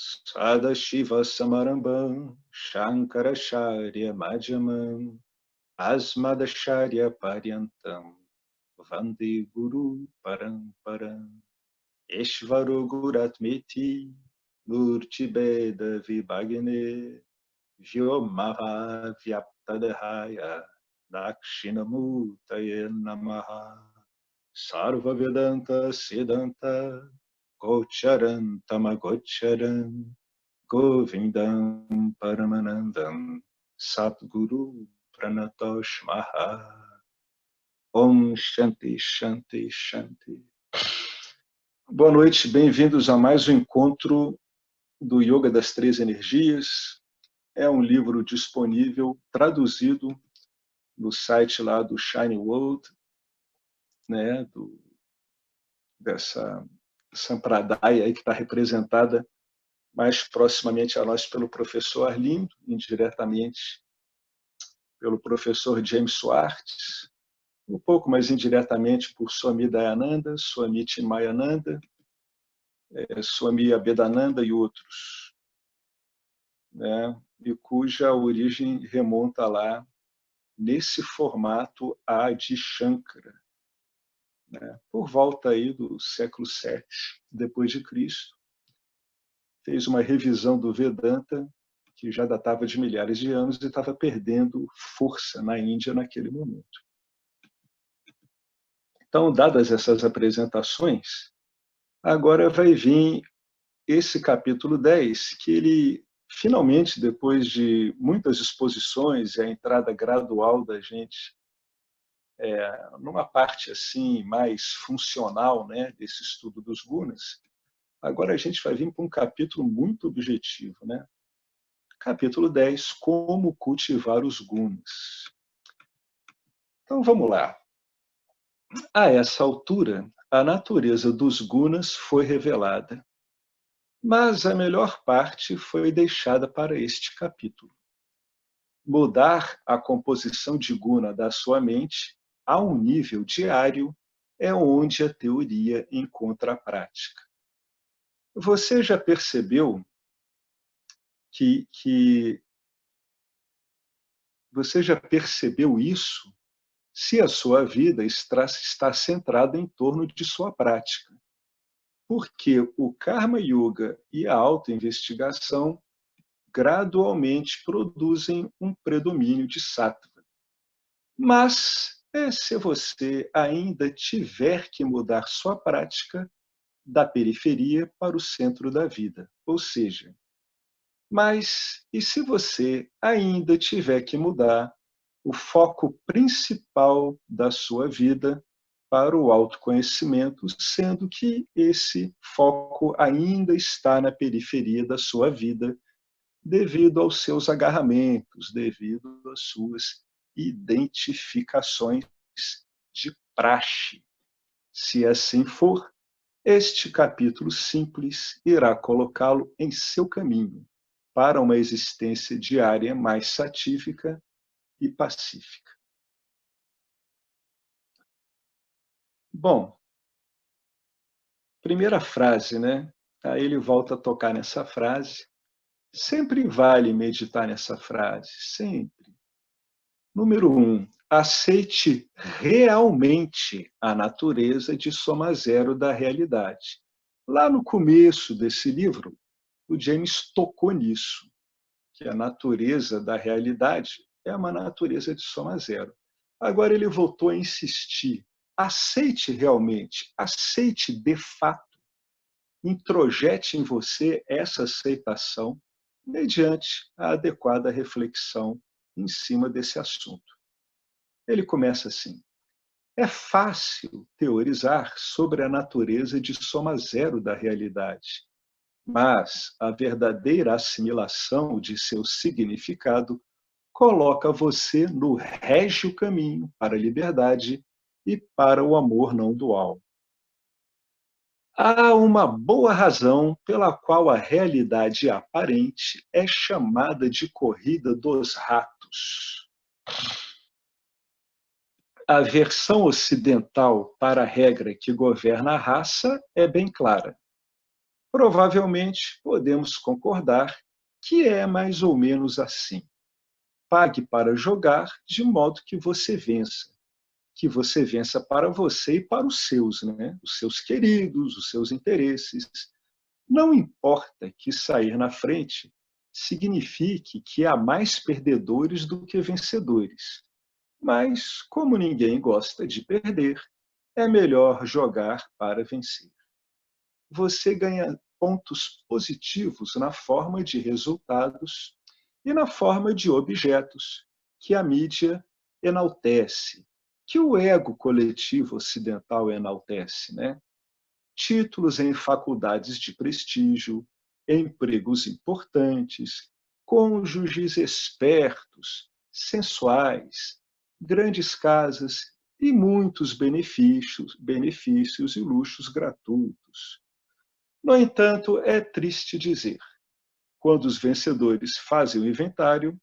Sadashiva Samarambam, Shankaracharya Madhyamam, Asmadacharya Paryantam, Vande Guru Paramparam, Eshvaro Guratmeti, Murtibeda Vibhagne, Vyomava Vyaptadahaya, Dakshinamurtaye Namaha, Sarva Vedanta Siddhanta, Gocharan Tamagocharan, Govindam Paramanandam, Satguru Pranatosh Maha. Om Shanti, Shanti, Shanti. Boa noite, bem-vindos a mais um encontro do Yoga das Três Energias. É um livro disponível, traduzido no site lá do Shiny World, né, dessa Sampradaya aí que está representada mais proximamente a nós pelo professor Arlindo, indiretamente pelo professor James Swartz, um pouco mais indiretamente por Swami Dayananda, Swami Chinmayananda, Swami Abhedananda e outros, né? E cuja origem remonta lá nesse formato Adi Shankara, né? Por volta aí do século VII depois de Cristo, fez uma revisão do Vedanta que já datava de milhares de anos e estava perdendo força na Índia naquele momento. Então, dadas essas apresentações, agora vai vir esse capítulo 10, que ele, finalmente, depois de muitas exposições e a entrada gradual da gente numa parte assim mais funcional, né, desse estudo dos gunas, agora a gente vai vir para um capítulo muito objetivo, né? Capítulo 10, como cultivar os gunas. Então vamos lá. A essa altura, a natureza dos gunas foi revelada, mas a melhor parte foi deixada para este capítulo. Mudar a composição de guna da sua mente a um nível diário é onde a teoria encontra a prática. Você já percebeu que você já percebeu isso se a sua vida está centrada em torno de sua prática? Porque o Karma Yoga e a autoinvestigação gradualmente produzem um predomínio de sattva. Mas se você ainda tiver que mudar sua prática da periferia para o centro da vida, ou seja, mas e se você ainda tiver que mudar o foco principal da sua vida para o autoconhecimento, sendo que esse foco ainda está na periferia da sua vida, devido aos seus agarramentos, devido às suas identificações de praxe. Se assim for, este capítulo simples irá colocá-lo em seu caminho para uma existência diária mais satífica e pacífica. Bom, primeira frase, né? Aí ele volta a tocar nessa frase. Sempre vale meditar nessa frase, sempre. Número 1, aceite realmente a natureza de soma zero da realidade. Lá no começo desse livro, o James tocou nisso, que a natureza da realidade é uma natureza de soma zero. Agora ele voltou a insistir. Aceite realmente, aceite de fato, introjete em você essa aceitação mediante a adequada reflexão em cima desse assunto. Ele começa assim: é fácil teorizar sobre a natureza de soma zero da realidade, mas a verdadeira assimilação de seu significado coloca você no régio caminho para a liberdade e para o amor não dual. Há uma boa razão pela qual a realidade aparente é chamada de corrida dos ratos. A versão ocidental para a regra que governa a raça é bem clara. Provavelmente podemos concordar que é mais ou menos assim. Pague para jogar de modo que você vença para você e para os seus, né? Os seus queridos, os seus interesses. Não importa que sair na frente signifique que há mais perdedores do que vencedores. Mas, como ninguém gosta de perder, é melhor jogar para vencer. Você ganha pontos positivos na forma de resultados e na forma de objetos que a mídia enaltece, que o ego coletivo ocidental enaltece, né? Títulos em faculdades de prestígio, empregos importantes, cônjuges espertos, sensuais, grandes casas e muitos benefícios e luxos gratuitos. No entanto, é triste dizer, quando os vencedores fazem o inventário,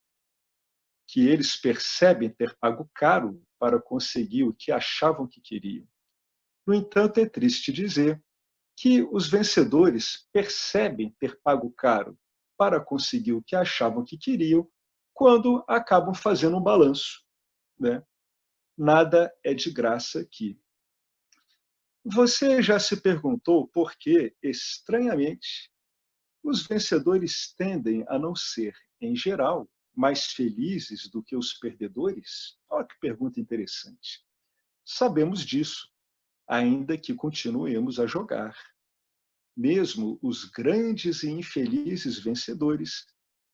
que eles percebem ter pago caro para conseguir o que achavam que queriam. No entanto, é triste dizer que os vencedores percebem ter pago caro para conseguir o que achavam que queriam quando acabam fazendo um balanço, né? Nada é de graça aqui. Você já se perguntou por que, estranhamente, os vencedores tendem a não ser, em geral, mais felizes do que os perdedores? Olha que pergunta interessante. Sabemos disso, ainda que continuemos a jogar. Mesmo os grandes e infelizes vencedores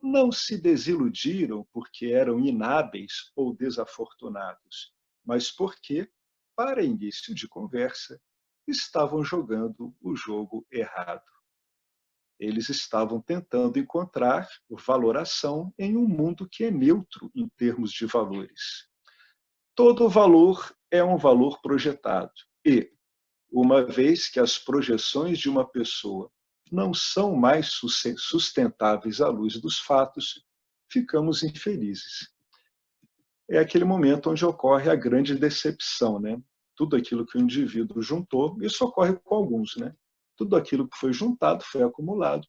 não se desiludiram porque eram inábeis ou desafortunados, mas porque, para início de conversa, estavam jogando o jogo errado. Eles estavam tentando encontrar valoração em um mundo que é neutro em termos de valores. Todo valor é um valor projetado e, uma vez que as projeções de uma pessoa não são mais sustentáveis à luz dos fatos, ficamos infelizes. É aquele momento onde ocorre a grande decepção, né? Tudo aquilo que o indivíduo juntou, isso ocorre com alguns, né? Tudo aquilo que foi juntado, foi acumulado,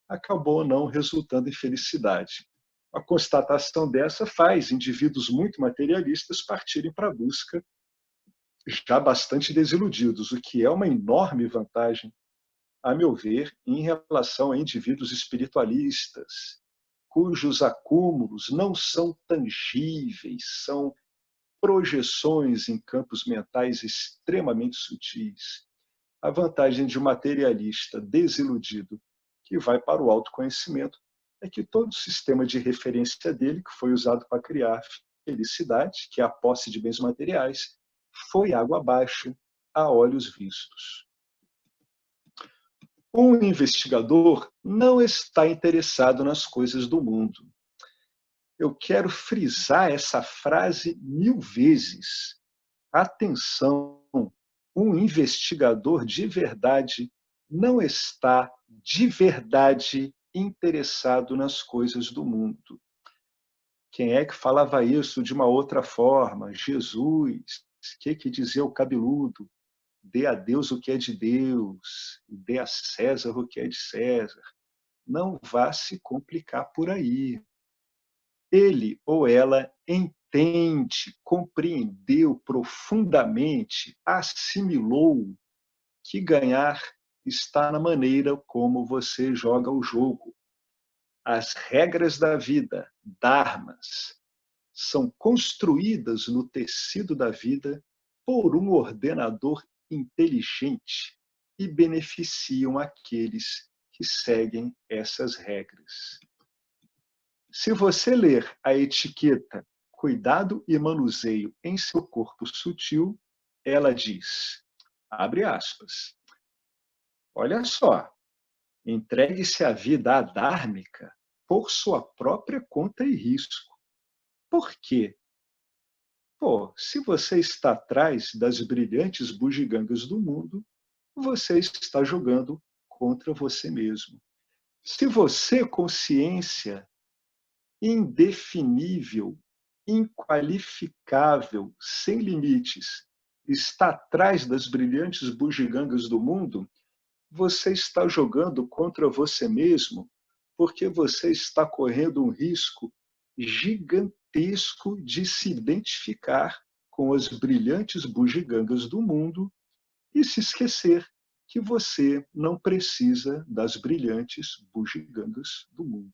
acabou não resultando em felicidade. A constatação dessa faz indivíduos muito materialistas partirem para a busca já bastante desiludidos, o que é uma enorme vantagem, a meu ver, em relação a indivíduos espiritualistas, cujos acúmulos não são tangíveis, são projeções em campos mentais extremamente sutis. A vantagem de um materialista desiludido que vai para o autoconhecimento é que todo o sistema de referência dele, que foi usado para criar felicidade, que é a posse de bens materiais, foi água abaixo a olhos vistos. Um investigador não está interessado nas coisas do mundo. Eu quero frisar essa frase 1000 vezes. Atenção, um investigador de verdade não está de verdade interessado nas coisas do mundo. Quem é que falava isso de uma outra forma? Jesus. O que dizia o cabeludo? Dê a Deus o que é de Deus, dê a César o que é de César. Não vá se complicar por aí. Ele ou ela entende, compreendeu profundamente, assimilou que ganhar está na maneira como você joga o jogo. As regras da vida, dharmas, são construídas no tecido da vida por um ordenador inteligente e beneficiam aqueles que seguem essas regras. Se você ler a etiqueta Cuidado e manuseio em seu corpo sutil, ela diz, abre aspas, olha só, entregue-se à vida adármica por sua própria conta e risco. Por quê? Pô, se você está atrás das brilhantes bugigangas do mundo, você está jogando contra você mesmo. Se você, consciência indefinível, inqualificável, sem limites, está atrás das brilhantes bugigangas do mundo, você está jogando contra você mesmo, porque você está correndo um risco gigantesco de se identificar com as brilhantes bugigangas do mundo e se esquecer que você não precisa das brilhantes bugigangas do mundo.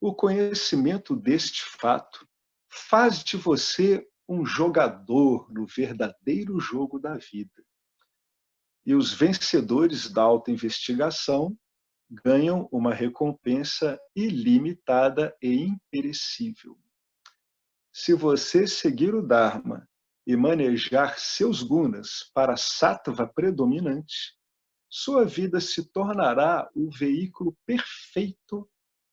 O conhecimento deste fato faz de você um jogador no verdadeiro jogo da vida. E os vencedores da autoinvestigação ganham uma recompensa ilimitada e imperecível. Se você seguir o Dharma e manejar seus gunas para a sattva predominante, sua vida se tornará o veículo perfeito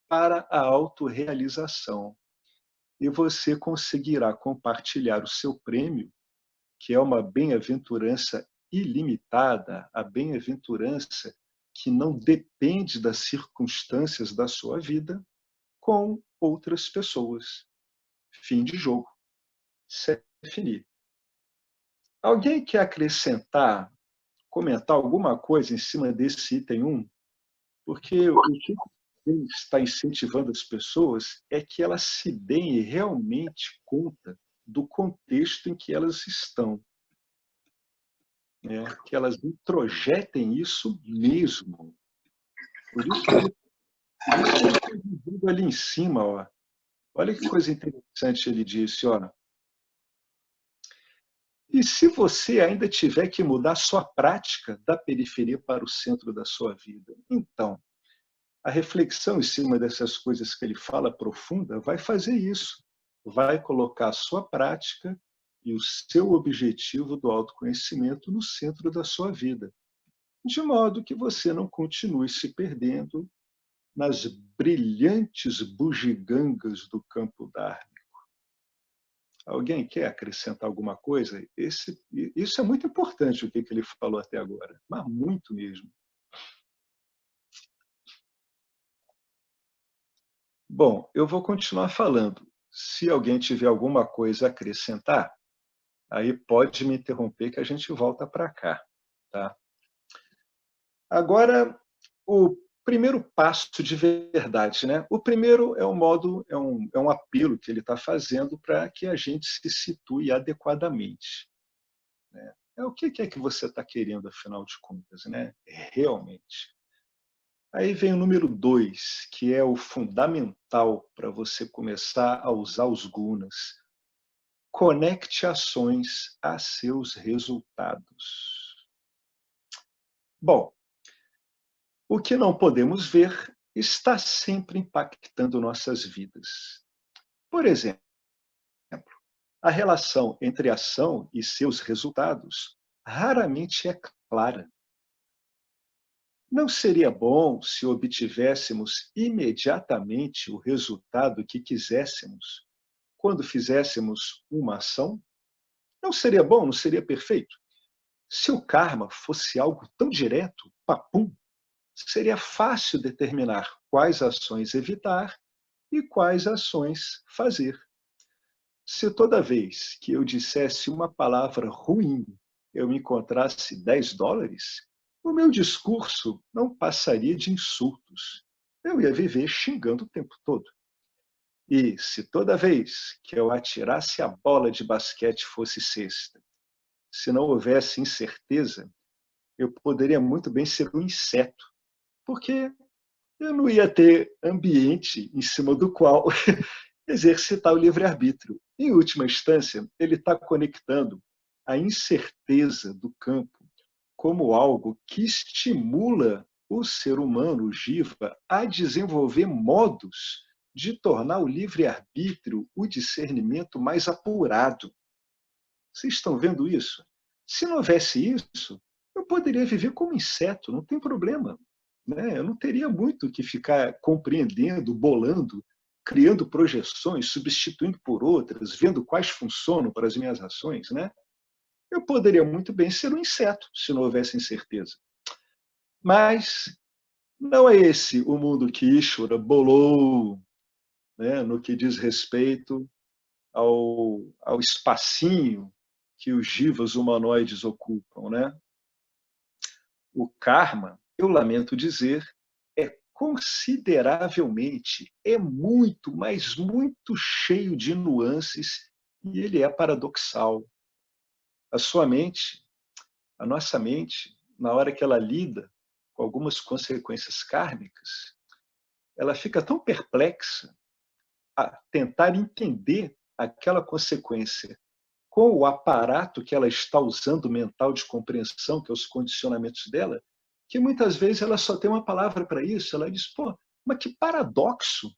para a autorrealização. E você conseguirá compartilhar o seu prêmio, que é uma bem-aventurança ilimitada, a bem-aventurança que não depende das circunstâncias da sua vida, com outras pessoas. Fim de jogo. Finir. Alguém quer acrescentar, comentar alguma coisa em cima desse item 1? Porque o que ele está incentivando as pessoas é que elas se deem realmente conta do contexto em que elas estão, né? Que elas introjetem isso mesmo. Por isso que ele está dizendo ali em cima, ó. Olha que coisa interessante ele disse, ó. E se você ainda tiver que mudar sua prática da periferia para o centro da sua vida? Então, a reflexão em cima dessas coisas que ele fala profunda vai fazer isso. Vai colocar a sua prática e o seu objetivo do autoconhecimento no centro da sua vida, de modo que você não continue se perdendo nas brilhantes bugigangas do campo dármico. Alguém quer acrescentar alguma coisa? Isso é muito importante, o que ele falou até agora, mas muito mesmo. Bom, eu vou continuar falando. Se alguém tiver alguma coisa a acrescentar, aí pode me interromper que a gente volta para cá. Tá? Agora, o primeiro passo de verdade. Né? O primeiro é um modo, é um apelo que ele está fazendo para que a gente se situe adequadamente. Né? O que é que você está querendo, afinal de contas, né? Realmente. Aí vem o número 2, que é o fundamental para você começar a usar os gunas. Conecte ações a seus resultados. Bom, o que não podemos ver está sempre impactando nossas vidas. Por exemplo, a relação entre ação e seus resultados raramente é clara. Não seria bom se obtivéssemos imediatamente o resultado que quiséssemos quando fizéssemos uma ação? Não seria bom? Não seria perfeito? Se o karma fosse algo tão direto, papum, seria fácil determinar quais ações evitar e quais ações fazer. Se toda vez que eu dissesse uma palavra ruim, eu me encontrasse $10, o meu discurso não passaria de insultos. Eu ia viver xingando o tempo todo. E se toda vez que eu atirasse a bola de basquete fosse cesta, se não houvesse incerteza, eu poderia muito bem ser um inseto, porque eu não ia ter ambiente em cima do qual exercitar o livre-arbítrio. Em última instância, ele está conectando a incerteza do campo como algo que estimula o ser humano, o jiva, a desenvolver modos de tornar o livre-arbítrio, o discernimento mais apurado. Vocês estão vendo isso? Se não houvesse isso, eu poderia viver como inseto, não tem problema. Né? Eu não teria muito que ficar compreendendo, bolando, criando projeções, substituindo por outras, vendo quais funcionam para as minhas ações. Né? Eu poderia muito bem ser um inseto, se não houvesse incerteza. Mas não é esse o mundo que Ishvara bolou, né, no que diz respeito ao espacinho que os jivas humanoides ocupam. Né? O karma, eu lamento dizer, é consideravelmente, é muito, mas muito cheio de nuances e ele é paradoxal. A sua mente, a nossa mente, na hora que ela lida com algumas consequências kármicas, ela fica tão perplexa a tentar entender aquela consequência com o aparato que ela está usando mental de compreensão, que é os condicionamentos dela, que muitas vezes ela só tem uma palavra para isso. Ela diz: pô, mas que paradoxo!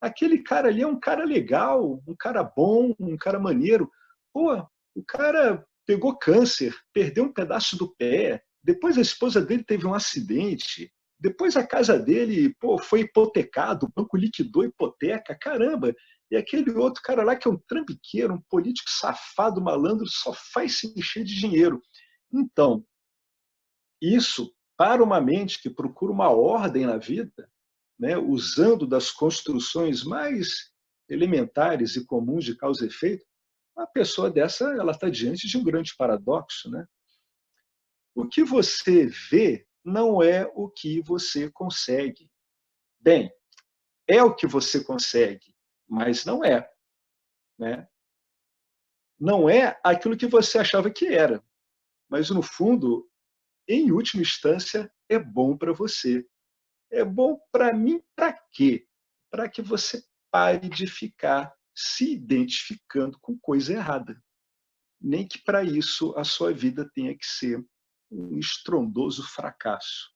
Aquele cara ali é um cara legal, um cara bom, um cara maneiro. Pô, o cara pegou câncer, perdeu um pedaço do pé, depois a esposa dele teve um acidente, depois a casa dele, pô, foi hipotecado, o banco liquidou a hipoteca, caramba. E aquele outro cara lá que é um trambiqueiro, um político safado, malandro, só faz se encher de dinheiro. Então, isso, para uma mente que procura uma ordem na vida, né, usando das construções mais elementares e comuns de causa e efeito, uma pessoa dessa ela está diante de um grande paradoxo. Né? O que você vê não é o que você consegue. Bem, é o que você consegue, mas não é. Né? Não é aquilo que você achava que era. Mas, no fundo, em última instância, é bom para você. É bom para mim para quê? Para que você pare de ficar se identificando com coisa errada. Nem que para isso a sua vida tenha que ser um estrondoso fracasso.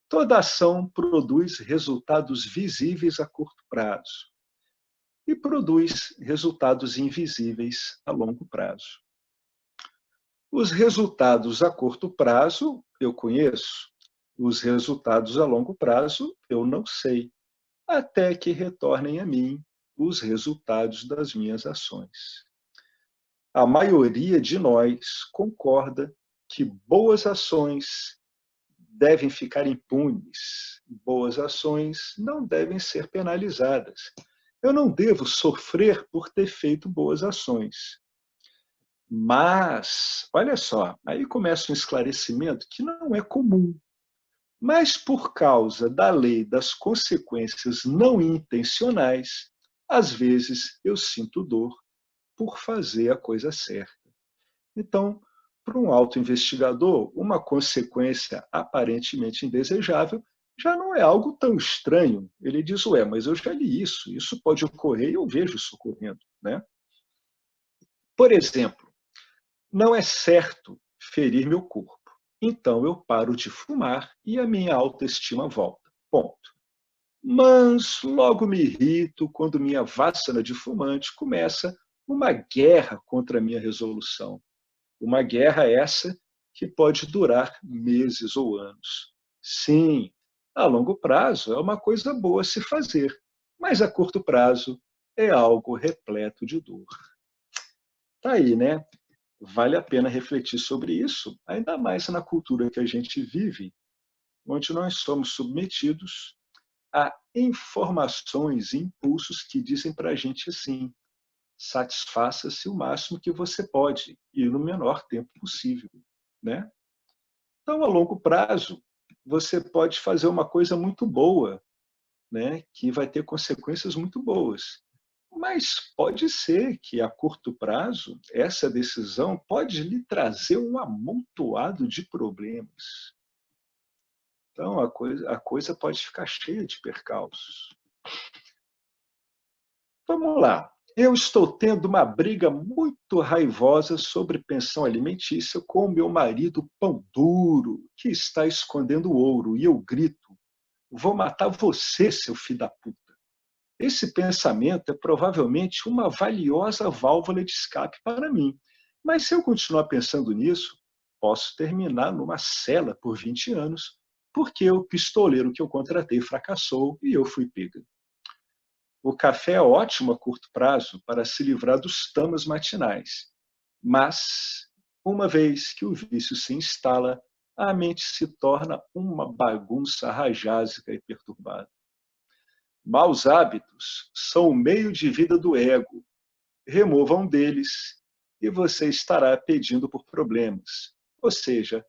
Toda ação produz resultados visíveis a curto prazo e produz resultados invisíveis a longo prazo. Os resultados a curto prazo eu conheço, os resultados a longo prazo eu não sei, até que retornem a mim os resultados das minhas ações. A maioria de nós concorda que boas ações devem ficar impunes, boas ações não devem ser penalizadas. Eu não devo sofrer por ter feito boas ações. Mas, olha só, aí começa um esclarecimento que não é comum. Mas por causa da lei das consequências não intencionais, às vezes eu sinto dor por fazer a coisa certa. Então, para um autoinvestigador, uma consequência aparentemente indesejável já não é algo tão estranho. Ele diz: ué, mas eu já li isso pode ocorrer e eu vejo isso ocorrendo. Né? Por exemplo, não é certo ferir meu corpo. Então eu paro de fumar e a minha autoestima volta. Ponto. Mas logo me irrito quando minha vássana de fumante começa uma guerra contra a minha resolução. Uma guerra essa que pode durar meses ou anos. Sim, a longo prazo é uma coisa boa a se fazer, mas a curto prazo é algo repleto de dor. Tá aí, né? Vale a pena refletir sobre isso, ainda mais na cultura que a gente vive, onde nós somos submetidos a informações e impulsos que dizem para a gente assim: satisfaça-se o máximo que você pode e no menor tempo possível. Né? Então, a longo prazo, você pode fazer uma coisa muito boa, né, que vai ter consequências muito boas. Mas pode ser que a curto prazo essa decisão pode lhe trazer um amontoado de problemas. Então a coisa pode ficar cheia de percalços. Vamos lá. Eu estou tendo uma briga muito raivosa sobre pensão alimentícia com meu marido pão duro, que está escondendo ouro, e eu grito: vou matar você, seu filho da puta. Esse pensamento é provavelmente uma valiosa válvula de escape para mim. Mas se eu continuar pensando nisso, posso terminar numa cela por 20 anos, porque o pistoleiro que eu contratei fracassou e eu fui pega. O café é ótimo a curto prazo para se livrar dos tamas matinais, mas, uma vez que o vício se instala, a mente se torna uma bagunça rajásica e perturbada. Maus hábitos são o meio de vida do ego. Remova um deles e você estará pedindo por problemas, ou seja,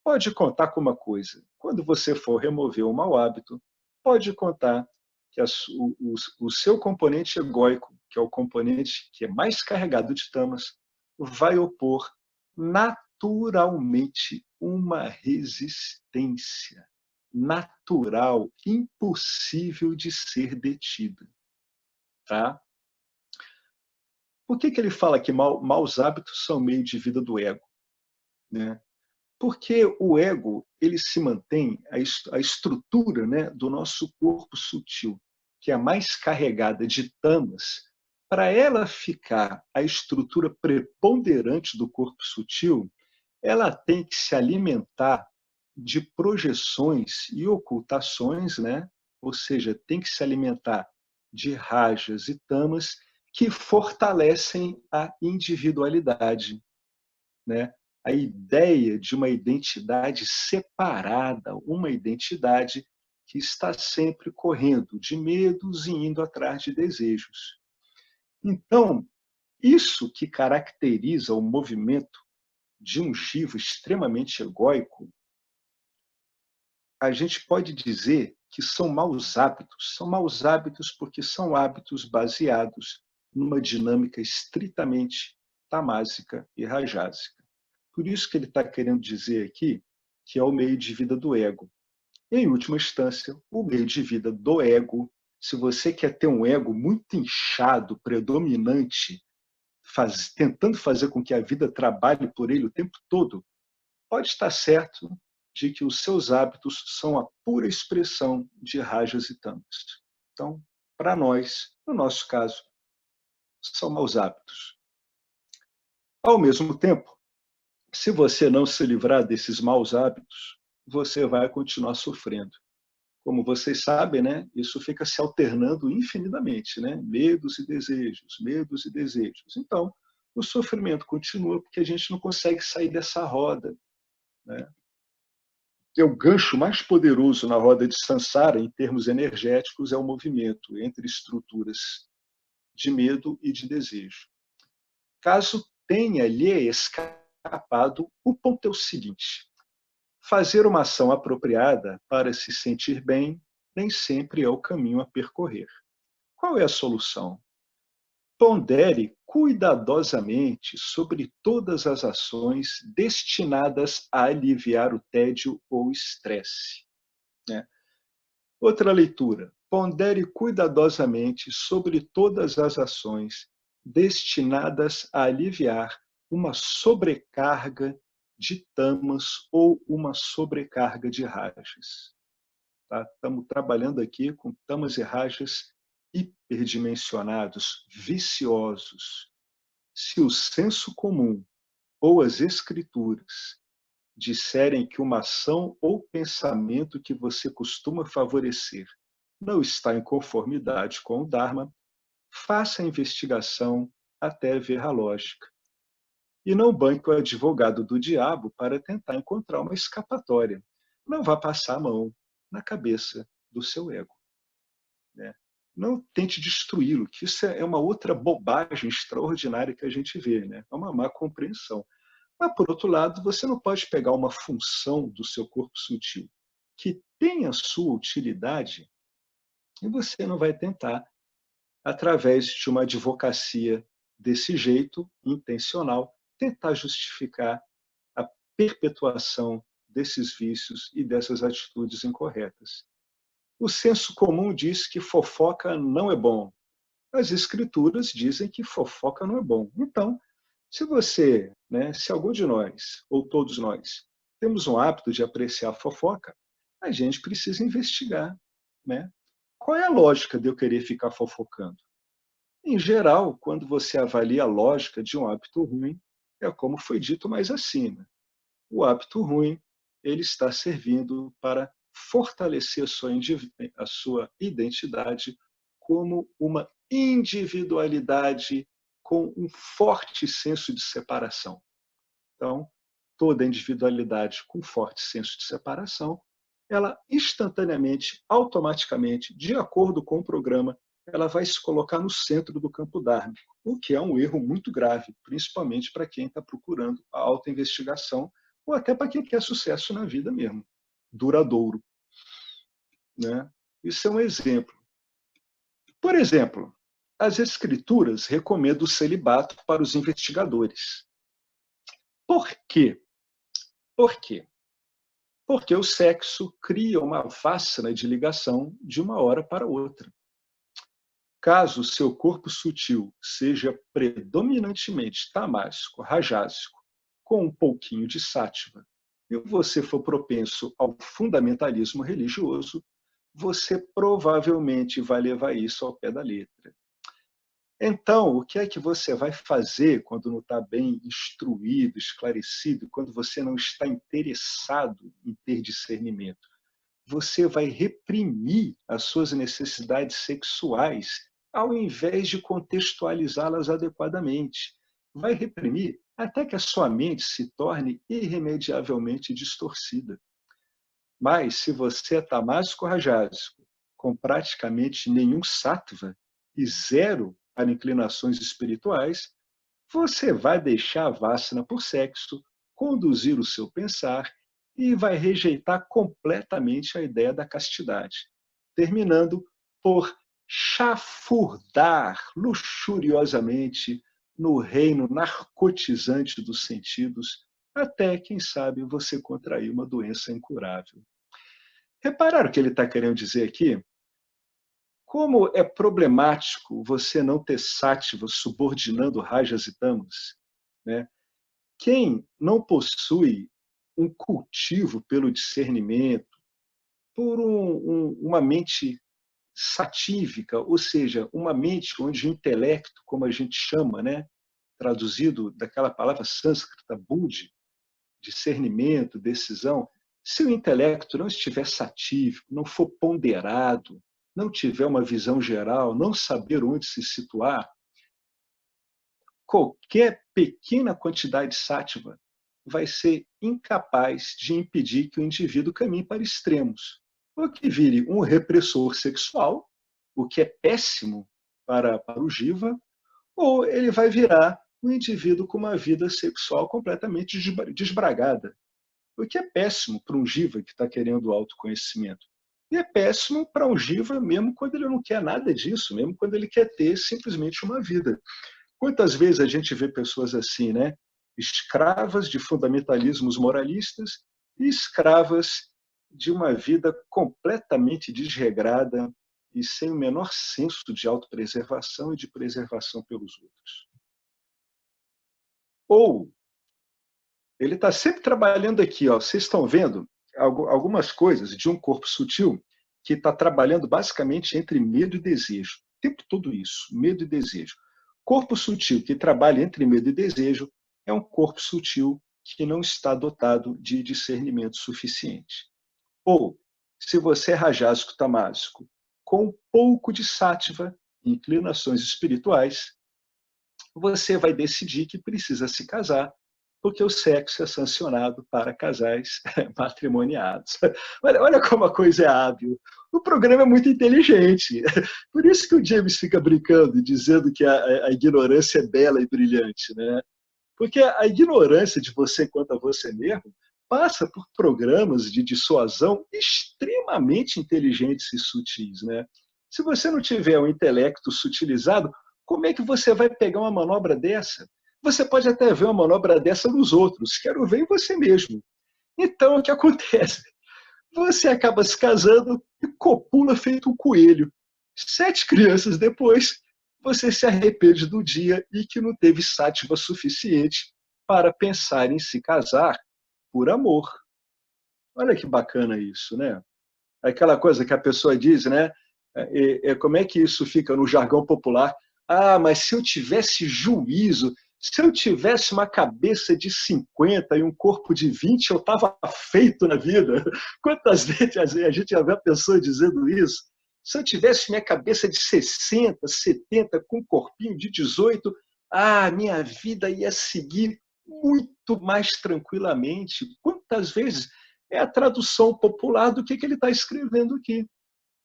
Pode contar com uma coisa: quando você for remover um mau hábito, pode contar que o seu componente egóico, que é o componente que é mais carregado de tamas, vai opor naturalmente uma resistência natural, impossível de ser detida. Tá? Por que ele fala que maus hábitos são meio de vida do ego? Né? Porque o ego ele se mantém, a estrutura, né, do nosso corpo sutil, que é a mais carregada de tamas, para ela ficar a estrutura preponderante do corpo sutil, ela tem que se alimentar de projeções e ocultações, né? Ou seja, tem que se alimentar de rajas e tamas que fortalecem a individualidade, né? A ideia de uma identidade separada, uma identidade que está sempre correndo de medos e indo atrás de desejos. Então, isso que caracteriza o movimento de um Jiva extremamente egóico, a gente pode dizer que são maus hábitos. São maus hábitos porque são hábitos baseados numa dinâmica estritamente tamásica e rajásica. Por isso que ele está querendo dizer aqui que é o meio de vida do ego. Em última instância, o meio de vida do ego, se você quer ter um ego muito inchado, predominante, tentando fazer com que a vida trabalhe por ele o tempo todo, pode estar certo de que os seus hábitos são a pura expressão de rajas e tamas. Então, para nós, no nosso caso, são maus hábitos. Ao mesmo tempo, se você não se livrar desses maus hábitos, você vai continuar sofrendo. Como vocês sabem, né, isso fica se alternando infinitamente, né? Medos e desejos, medos e desejos. Então, o sofrimento continua porque a gente não consegue sair dessa roda, né? O gancho mais poderoso na roda de Sansara, em termos energéticos, é o movimento entre estruturas de medo e de desejo. Caso tenha lhe escapado, o ponto é o seguinte: fazer uma ação apropriada para se sentir bem nem sempre é o caminho a percorrer. Qual é a solução? Pondere cuidadosamente sobre todas as ações destinadas a aliviar o tédio ou estresse. Né? Outra leitura. Pondere cuidadosamente sobre todas as ações destinadas a aliviar uma sobrecarga de tamas ou uma sobrecarga de rajas. Tá? Estamos trabalhando aqui com tamas e rajas hiperdimensionados, viciosos. Se o senso comum ou as escrituras disserem que uma ação ou pensamento que você costuma favorecer não está em conformidade com o Dharma, faça a investigação até ver a lógica. E não banque o advogado do diabo para tentar encontrar uma escapatória. Não vá passar a mão na cabeça do seu ego. Né? Não tente destruí-lo, que isso é uma outra bobagem extraordinária que a gente vê. Né? É uma má compreensão. Mas, por outro lado, você não pode pegar uma função do seu corpo sutil que tem a sua utilidade e você não vai tentar, através de uma advocacia desse jeito, intencional, tentar justificar a perpetuação desses vícios e dessas atitudes incorretas. O senso comum diz que fofoca não é bom. As escrituras dizem que fofoca não é bom. Então, se você, né, se algum de nós, ou todos nós, temos um hábito de apreciar fofoca, a gente precisa investigar. Né? Qual é a lógica de eu querer ficar fofocando? Em geral, quando você avalia a lógica de um hábito ruim, é como foi dito mais acima. O hábito ruim ele está servindo para fortalecer a sua identidade como uma individualidade com um forte senso de separação. Então, toda individualidade com forte senso de separação, ela instantaneamente, automaticamente, de acordo com o programa, ela vai se colocar no centro do campo dármico, o que é um erro muito grave, principalmente para quem está procurando a autoinvestigação ou até para quem quer sucesso na vida mesmo, duradouro, né? Isso é um exemplo. Por exemplo, as escrituras recomendam o celibato para os investigadores. Por quê? Por quê? Porque o sexo cria uma vássana de ligação de uma hora para outra. Caso o seu corpo sutil seja predominantemente tamásico, rajásico, com um pouquinho de sátiva, e você for propenso ao fundamentalismo religioso, você provavelmente vai levar isso ao pé da letra. Então, o que é que você vai fazer quando não está bem instruído, esclarecido, quando você não está interessado em ter discernimento? Você vai reprimir as suas necessidades sexuais ao invés de contextualizá-las adequadamente. Vai reprimir até que a sua mente se torne irremediavelmente distorcida. Mas, se você é tamásico rajásico, com praticamente nenhum sattva e zero para inclinações espirituais, você vai deixar a vássana por sexo conduzir o seu pensar e vai rejeitar completamente a ideia da castidade, terminando por chafurdar luxuriosamente no reino narcotizante dos sentidos, até, quem sabe, você contrair uma doença incurável. Repararam o que ele está querendo dizer aqui? Como é problemático você não ter sátiva subordinando rajas e tamas, né? Quem não possui um cultivo pelo discernimento, por uma mente satívica, ou seja, uma mente onde o intelecto, como a gente chama, né, traduzido daquela palavra sânscrita, buddhi, discernimento, decisão, se o intelecto não estiver satívico, não for ponderado, não tiver uma visão geral, não saber onde se situar, qualquer pequena quantidade de sátiva vai ser incapaz de impedir que o indivíduo caminhe para extremos, ou que vire um repressor sexual, o que é péssimo para o jiva, ou ele vai virar um indivíduo com uma vida sexual completamente desbragada, o que é péssimo para um jiva que está querendo autoconhecimento. E é péssimo para um jiva mesmo quando ele não quer nada disso, mesmo quando ele quer ter simplesmente uma vida. Quantas vezes a gente vê pessoas assim, né? Escravas de fundamentalismos moralistas e escravas de uma vida completamente desregrada e sem o menor senso de autopreservação e de preservação pelos outros. Ou ele está sempre trabalhando aqui, ó, vocês estão vendo algumas coisas de um corpo sutil que está trabalhando basicamente entre medo e desejo. O tempo todo isso, medo e desejo. Corpo sutil que trabalha entre medo e desejo é um corpo sutil que não está dotado de discernimento suficiente. Ou, se você é rajásico tamásico, com um pouco de sátiva, inclinações espirituais, você vai decidir que precisa se casar, porque o sexo é sancionado para casais matrimoniados. Olha como a coisa é hábil. O programa é muito inteligente. Por isso que o James fica brincando e dizendo que a ignorância é bela e brilhante, né? Porque a ignorância de você quanto a você mesmo passa por programas de dissuasão extremamente inteligentes e sutis, né? Se você não tiver um intelecto sutilizado, como é que você vai pegar uma manobra dessa? Você pode até ver uma manobra dessa nos outros, quero ver em você mesmo. Então, o que acontece? Você acaba se casando e copula feito um coelho. 7 crianças depois, você se arrepende do dia e que não teve sátiva suficiente para pensar em se casar por amor. Olha que bacana isso, né? Aquela coisa que a pessoa diz, né? Como é que isso fica no jargão popular? Ah, mas se eu tivesse juízo, se eu tivesse uma cabeça de 50 e um corpo de 20, eu estava feito na vida. Quantas vezes a gente já vê a pessoa dizendo isso? Se eu tivesse minha cabeça de 60, 70, com um corpinho de 18, minha vida ia seguir muito mais tranquilamente. Quantas vezes é a tradução popular do que ele está escrevendo aqui?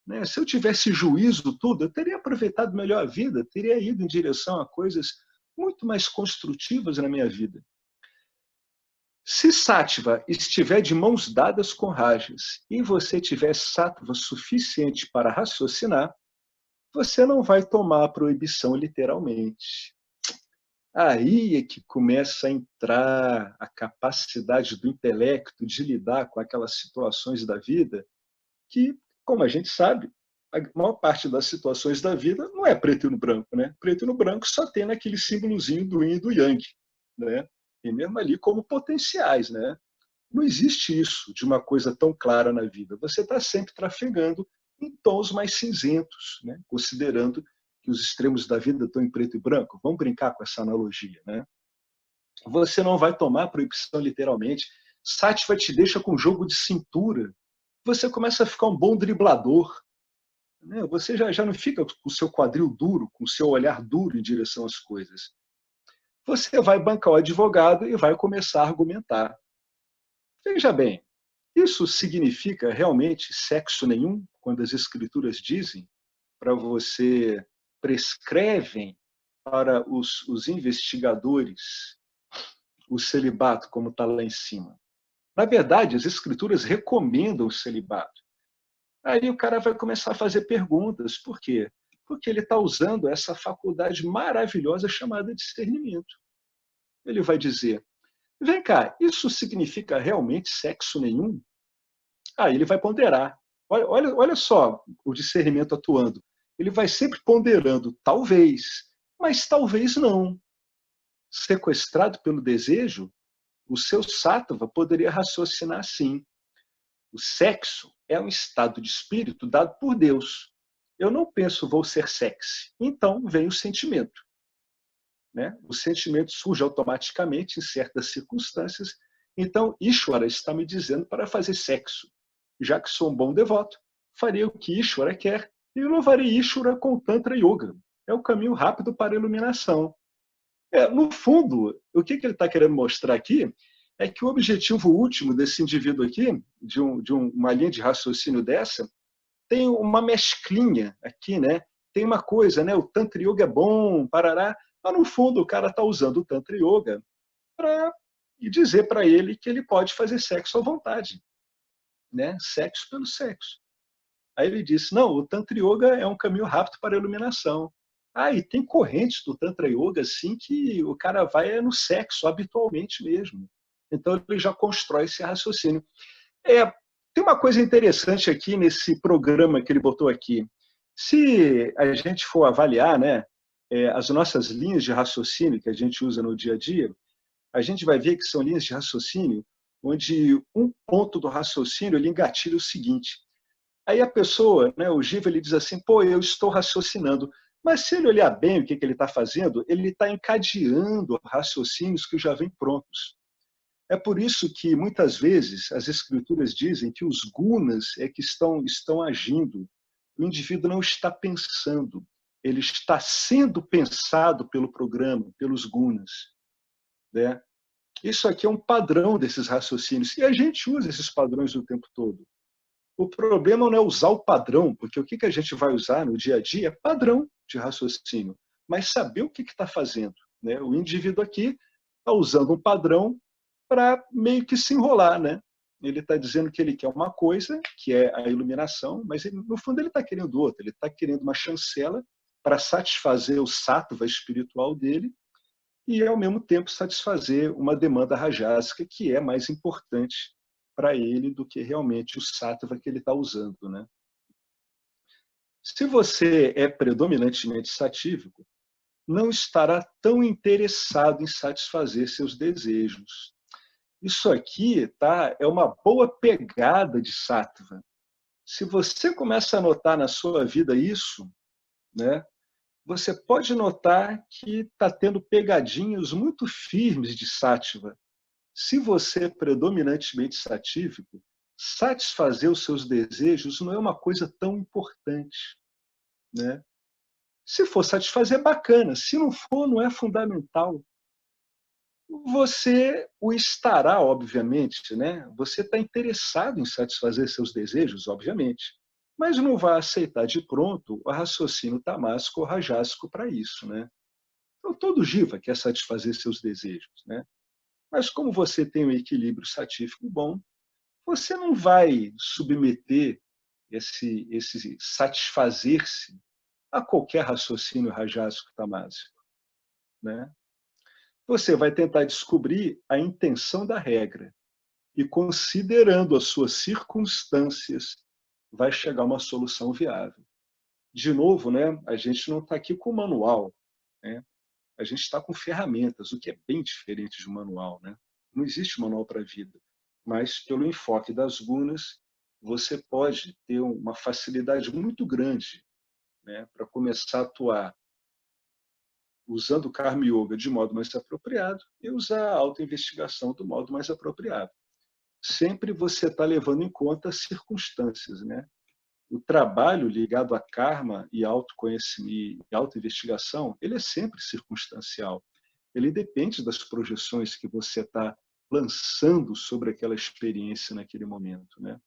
Né? Se eu tivesse juízo tudo, eu teria aproveitado melhor a vida, teria ido em direção a coisas muito mais construtivas na minha vida. Se sáttva estiver de mãos dadas com rajas e você tiver sattva suficiente para raciocinar, você não vai tomar a proibição literalmente. Aí é que começa a entrar a capacidade do intelecto de lidar com aquelas situações da vida que, como a gente sabe, a maior parte das situações da vida não é preto e no branco, né? Preto e no branco só tem naquele símbolozinho do yin e do yang, né? E mesmo ali como potenciais, né? Não existe isso de uma coisa tão clara na vida. Você está sempre trafegando em tons mais cinzentos, né? Considerando que os extremos da vida estão em preto e branco. Vamos brincar com essa analogia, né? Você não vai tomar a proibição literalmente. Sátiva te deixa com jogo de cintura. Você começa a ficar um bom driblador, né? Você já não fica com o seu quadril duro, com o seu olhar duro em direção às coisas. Você vai bancar o advogado e vai começar a argumentar. Veja bem, isso significa realmente sexo nenhum, quando as escrituras dizem para você, prescrevem para os investigadores o celibato, como está lá em cima. Na verdade, as escrituras recomendam o celibato. Aí o cara vai começar a fazer perguntas. Por quê? Porque ele está usando essa faculdade maravilhosa chamada discernimento. Ele vai dizer, vem cá, isso significa realmente sexo nenhum? Aí ele vai ponderar. Olha só o discernimento atuando. Ele vai sempre ponderando, talvez, mas talvez não. Sequestrado pelo desejo, o seu sattva poderia raciocinar assim. O sexo é um estado de espírito dado por Deus. Eu não penso, vou ser sexy. Então vem o sentimento. Né? O sentimento surge automaticamente em certas circunstâncias. Então, Ishvara está me dizendo para fazer sexo. Já que sou um bom devoto, farei o que Ishvara quer e louvarei Ishvara com o Tantra Yoga. É o caminho rápido para a iluminação. No fundo, o que ele está querendo mostrar aqui é que o objetivo último desse indivíduo aqui, de uma linha de raciocínio dessa, tem uma mesclinha aqui, né? Tem uma coisa, né? O Tantra Yoga é bom, parará. Mas, no fundo, o cara está usando o Tantra Yoga para dizer para ele que ele pode fazer sexo à vontade. Né? Sexo pelo sexo. Aí ele disse, não, o Tantra Yoga é um caminho rápido para a iluminação. E tem correntes do Tantra Yoga assim que o cara vai no sexo habitualmente mesmo. Então ele já constrói esse raciocínio. Tem uma coisa interessante aqui nesse programa que ele botou aqui. Se a gente for avaliar, né, as nossas linhas de raciocínio que a gente usa no dia a dia, a gente vai ver que são linhas de raciocínio onde um ponto do raciocínio ele engatilha o seguinte. Aí a pessoa, né, o Jiva, ele diz assim, pô, eu estou raciocinando. Mas se ele olhar bem o que ele está fazendo, ele está encadeando raciocínios que já vêm prontos. É por isso que, muitas vezes, as escrituras dizem que os gunas é que estão agindo. O indivíduo não está pensando, ele está sendo pensado pelo programa, pelos gunas. Né? Isso aqui é um padrão desses raciocínios, e a gente usa esses padrões o tempo todo. O problema não é usar o padrão, porque o que a gente vai usar no dia a dia é padrão de raciocínio, mas saber o que está fazendo. Né? O indivíduo aqui está usando um padrão para meio que se enrolar. Né? Ele está dizendo que ele quer uma coisa, que é a iluminação, mas no fundo ele está querendo outra, ele está querendo uma chancela para satisfazer o sattva espiritual dele e, ao mesmo tempo, satisfazer uma demanda rajásica que é mais importante para ele do que realmente o sattva que ele está usando. Né? Se você é predominantemente satívico, não estará tão interessado em satisfazer seus desejos. Isso aqui é uma boa pegada de sattva. Se você começa a notar na sua vida isso, né, você pode notar que está tendo pegadinhos muito firmes de sattva. Se você é predominantemente satívico, satisfazer os seus desejos não é uma coisa tão importante. Né? Se for satisfazer, bacana. Se não for, não é fundamental. Você o estará, obviamente. Né? Você está interessado em satisfazer seus desejos, obviamente. Mas não vai aceitar de pronto o raciocínio tamásico ou rajásico para isso. Né? Então, todo jiva quer satisfazer seus desejos. Né? Mas como você tem um equilíbrio satífico bom, você não vai submeter esse satisfazer-se a qualquer raciocínio rajásico tamásico, né? Você vai tentar descobrir a intenção da regra e, considerando as suas circunstâncias, vai chegar a uma solução viável. De novo, né, a gente não está aqui com manual, né? A gente está com ferramentas, o que é bem diferente de um manual, né? Não existe manual para a vida, mas pelo enfoque das gunas, você pode ter uma facilidade muito grande, né, para começar a atuar usando o Karma Yoga de modo mais apropriado e usar a autoinvestigação do modo mais apropriado. Sempre você está levando em conta as circunstâncias, né? O trabalho ligado a karma e autoconhecimento e autoinvestigação, ele é sempre circunstancial. Ele depende das projeções que você está lançando sobre aquela experiência naquele momento, né?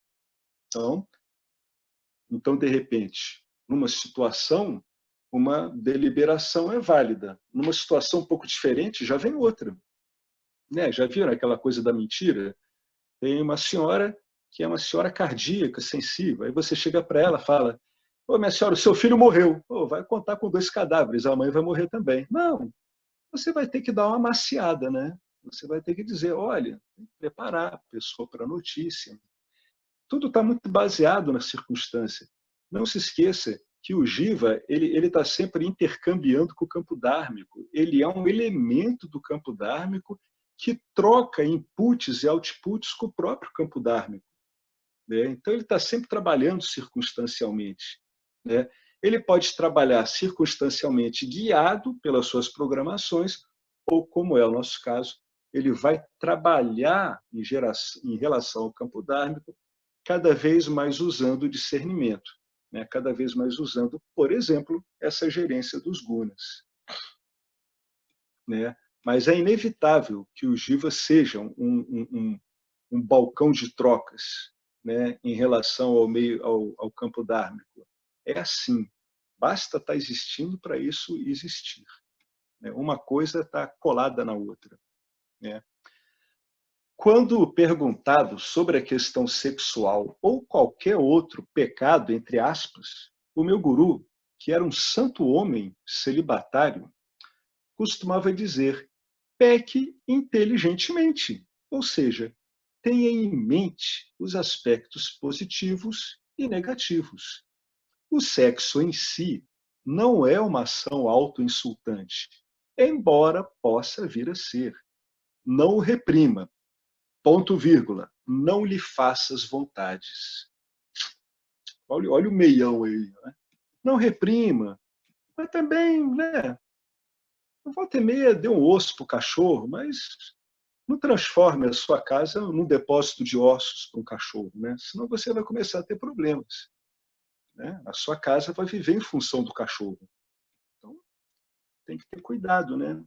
Então, de repente, numa situação, uma deliberação é válida. Numa situação um pouco diferente, já vem outra, né? Já viram aquela coisa da mentira? Tem uma senhora que é uma senhora cardíaca, sensível. Aí você chega para ela e fala: "Ô, minha senhora, o seu filho morreu." "Pô, vai contar com 2 cadáveres, a mãe vai morrer também." Não, você vai ter que dar uma maciada, né? Você vai ter que dizer: olha, tem que preparar a pessoa para a notícia. Tudo está muito baseado na circunstância. Não se esqueça que o Jiva ele está sempre intercambiando com o campo dármico. Ele é um elemento do campo dármico que troca inputs e outputs com o próprio campo dármico, né? Então, ele está sempre trabalhando circunstancialmente, né? Ele pode trabalhar circunstancialmente guiado pelas suas programações, ou, como é o nosso caso, ele vai trabalhar em relação ao campo dármico cada vez mais usando o discernimento, né? Cada vez mais usando, por exemplo, essa gerência dos gunas, né? Mas é inevitável que o Jiva seja um balcão de trocas, né, em relação ao campo dármico. É assim, basta estar existindo para isso existir, né? Uma coisa está colada na outra, né? Quando perguntado sobre a questão sexual ou qualquer outro pecado, entre aspas, o meu guru, que era um santo homem celibatário, costumava dizer: peque inteligentemente, ou seja, tenha em mente os aspectos positivos e negativos. O sexo em si não é uma ação autoinsultante, embora possa vir a ser. Não o reprima. Ponto vírgula. Não lhe faças vontades. Olha o meião aí, né? Não reprima, mas também, né? Volta e meia dê um osso para o cachorro, mas não transforme a sua casa num depósito de ossos para um cachorro, né? Senão você vai começar a ter problemas, né? A sua casa vai viver em função do cachorro. Então, tem que ter cuidado, né?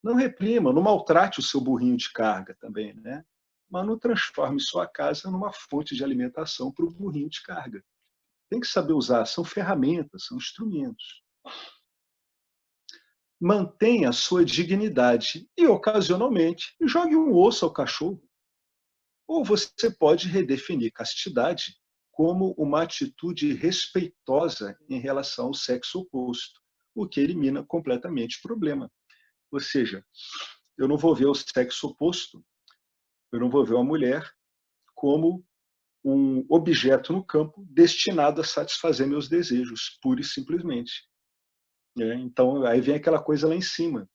Não reprima, não maltrate o seu burrinho de carga também, né? Mas não transforme sua casa numa fonte de alimentação para o burrinho de carga. Tem que saber usar, são ferramentas, são instrumentos. Mantenha a sua dignidade e, ocasionalmente, jogue um osso ao cachorro. Ou você pode redefinir castidade como uma atitude respeitosa em relação ao sexo oposto, o que elimina completamente o problema. Ou seja, eu não vou ver o sexo oposto, eu não vou ver uma mulher como um objeto no campo destinado a satisfazer meus desejos, pura e simplesmente, né? Então, aí vem aquela coisa lá em cima,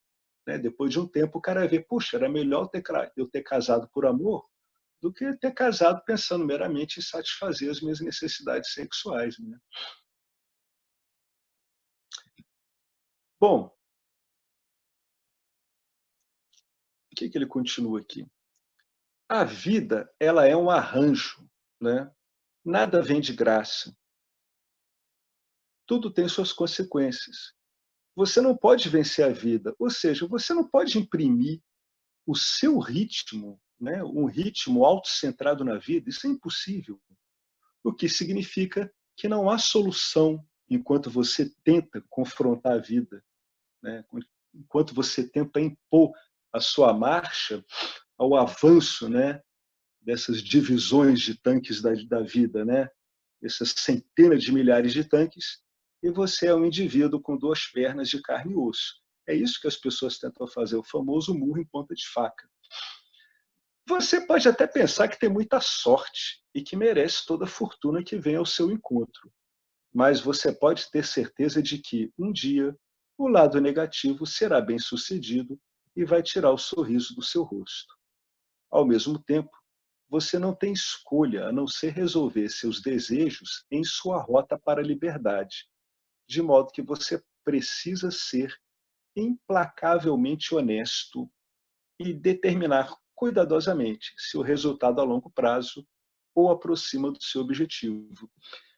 né? Depois de um tempo, o cara vê: puxa, era melhor eu ter casado por amor do que ter casado pensando meramente em satisfazer as minhas necessidades sexuais, né? Bom, o que ele continua aqui? A vida, ela é um arranjo, né? Nada vem de graça. Tudo tem suas consequências. Você não pode vencer a vida, ou seja, você não pode imprimir o seu ritmo, né? Um ritmo autocentrado na vida. Isso é impossível. O que significa que não há solução enquanto você tenta confrontar a vida, né? Enquanto você tenta impor a sua marcha ao avanço, né, dessas divisões de tanques da vida, né, essas centenas de milhares de tanques, e você é um indivíduo com duas pernas de carne e osso. É isso que as pessoas tentam fazer, o famoso murro em ponta de faca. Você pode até pensar que tem muita sorte e que merece toda a fortuna que vem ao seu encontro, mas você pode ter certeza de que, um dia, o lado negativo será bem-sucedido e vai tirar o sorriso do seu rosto. Ao mesmo tempo, você não tem escolha a não ser resolver seus desejos em sua rota para a liberdade, de modo que você precisa ser implacavelmente honesto e determinar cuidadosamente se o resultado a longo prazo ou aproxima do seu objetivo.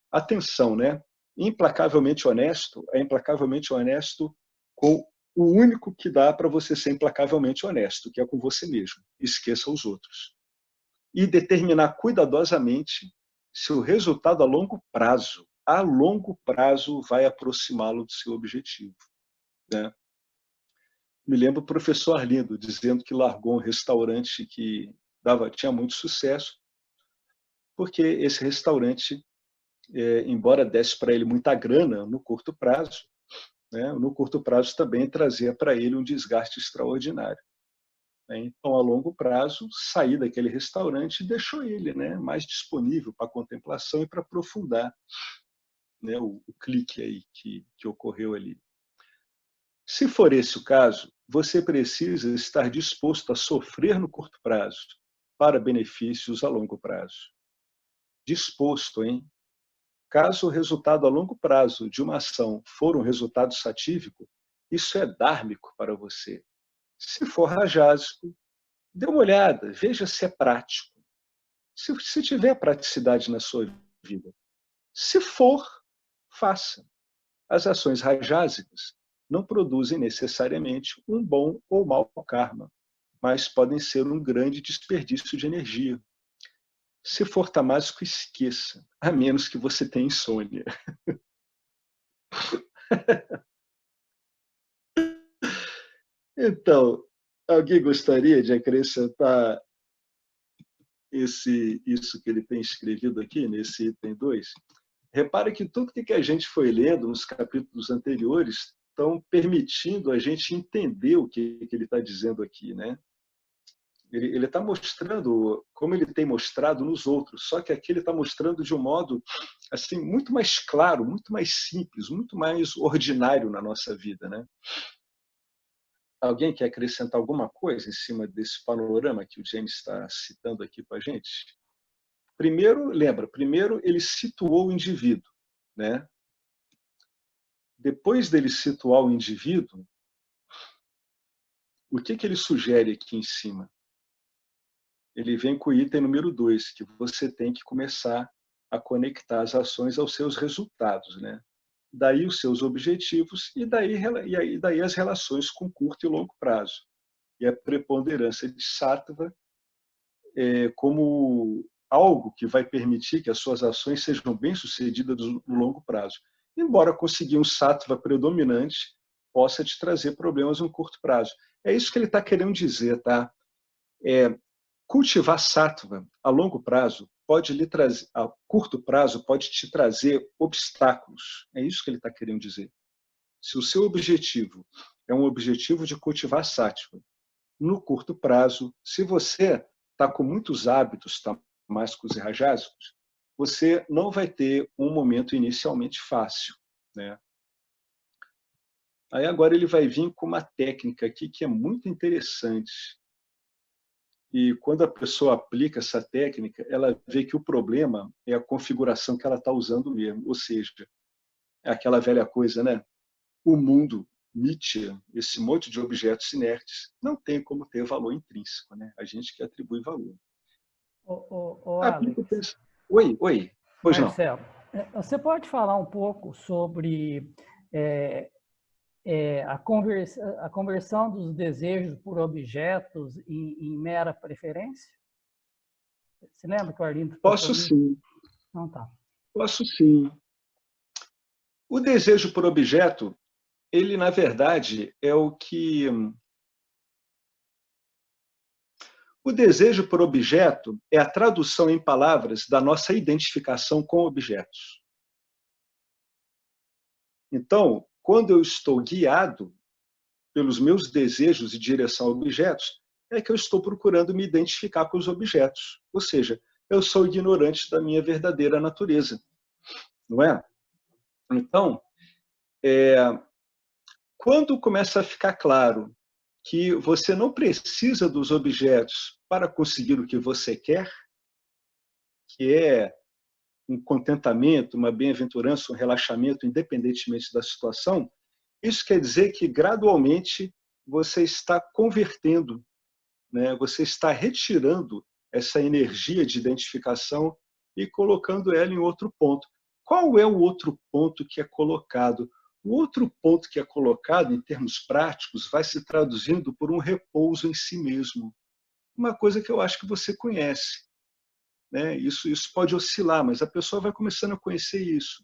Atenção, né? Implacavelmente honesto é implacavelmente honesto com o único que dá para você ser implacavelmente honesto, que é com você mesmo. Esqueça os outros. E determinar cuidadosamente se o resultado a longo prazo, vai aproximá-lo do seu objetivo, né? Me lembro o professor Arlindo dizendo que largou um restaurante que tinha muito sucesso, porque esse restaurante, embora desse para ele muita grana no curto prazo, né, no curto prazo também trazia para ele um desgaste extraordinário, né? Então, a longo prazo, sair daquele restaurante deixou ele, né, mais disponível para a contemplação e para aprofundar, né, o clique aí que ocorreu ali. Se for esse o caso, você precisa estar disposto a sofrer no curto prazo para benefícios a longo prazo. Disposto, hein? Caso o resultado a longo prazo de uma ação for um resultado satívico, isso é dármico para você. Se for rajásico, dê uma olhada, veja se é prático. Se tiver praticidade na sua vida. Se for, faça. As ações rajásicas não produzem necessariamente um bom ou mau karma, mas podem ser um grande desperdício de energia. Se for tamásico, esqueça, a menos que você tenha insônia. Então, alguém gostaria de acrescentar isso que ele tem escrevido aqui, nesse item 2? Repare que tudo que a gente foi lendo nos capítulos anteriores estão permitindo a gente entender o que ele está dizendo aqui, né? Ele está mostrando como ele tem mostrado nos outros, só que aqui ele está mostrando de um modo assim muito mais claro, muito mais simples, muito mais ordinário na nossa vida, né? Alguém quer acrescentar alguma coisa em cima desse panorama que o James está citando aqui para a gente? Primeiro ele situou o indivíduo, né? Depois dele situar o indivíduo, o que ele sugere aqui em cima? Ele vem com o item número 2, que você tem que começar a conectar as ações aos seus resultados, né? Daí os seus objetivos daí as relações com curto e longo prazo. E a preponderância de sattva como algo que vai permitir que as suas ações sejam bem-sucedidas no longo prazo. Embora conseguir um sattva predominante possa te trazer problemas no curto prazo. É isso que ele está querendo dizer, tá? Cultivar sattva a longo prazo pode lhe trazer, a curto prazo pode te trazer obstáculos. É isso que ele está querendo dizer. Se o seu objetivo é um objetivo de cultivar sattva, no curto prazo, se você está com muitos hábitos tamásicos e rajásicos, você não vai ter um momento inicialmente fácil, né? Aí agora ele vai vir com uma técnica aqui que é muito interessante. E quando a pessoa aplica essa técnica, ela vê que o problema é a configuração que ela está usando mesmo. Ou seja, é aquela velha coisa, né? O mundo, Nietzsche, esse monte de objetos inertes, não tem como ter valor intrínseco, né? A gente que atribui valor. Ô Alex, Oi, pois não. Marcelo, você pode falar um pouco sobre a conversão dos desejos por objetos em mera preferência? Você lembra que o Arlindo Posso sim. Não, tá. Posso sim. O desejo por objeto, ele, na verdade, é o que O desejo por objeto é a tradução em palavras da nossa identificação com objetos. Então, quando eu estou guiado pelos meus desejos em direção a objetos, é que eu estou procurando me identificar com os objetos. Ou seja, eu sou ignorante da minha verdadeira natureza, não é? Então, quando começa a ficar claro que você não precisa dos objetos para conseguir o que você quer, que é um contentamento, uma bem-aventurança, um relaxamento, independentemente da situação, isso quer dizer que, gradualmente, você está convertendo, né? Você está retirando essa energia de identificação e colocando ela em outro ponto. Qual é o outro ponto que é colocado? O outro ponto que é colocado, em termos práticos, vai se traduzindo por um repouso em si mesmo. Uma coisa que eu acho que você conhece, né? Isso pode oscilar, mas a pessoa vai começando a conhecer isso.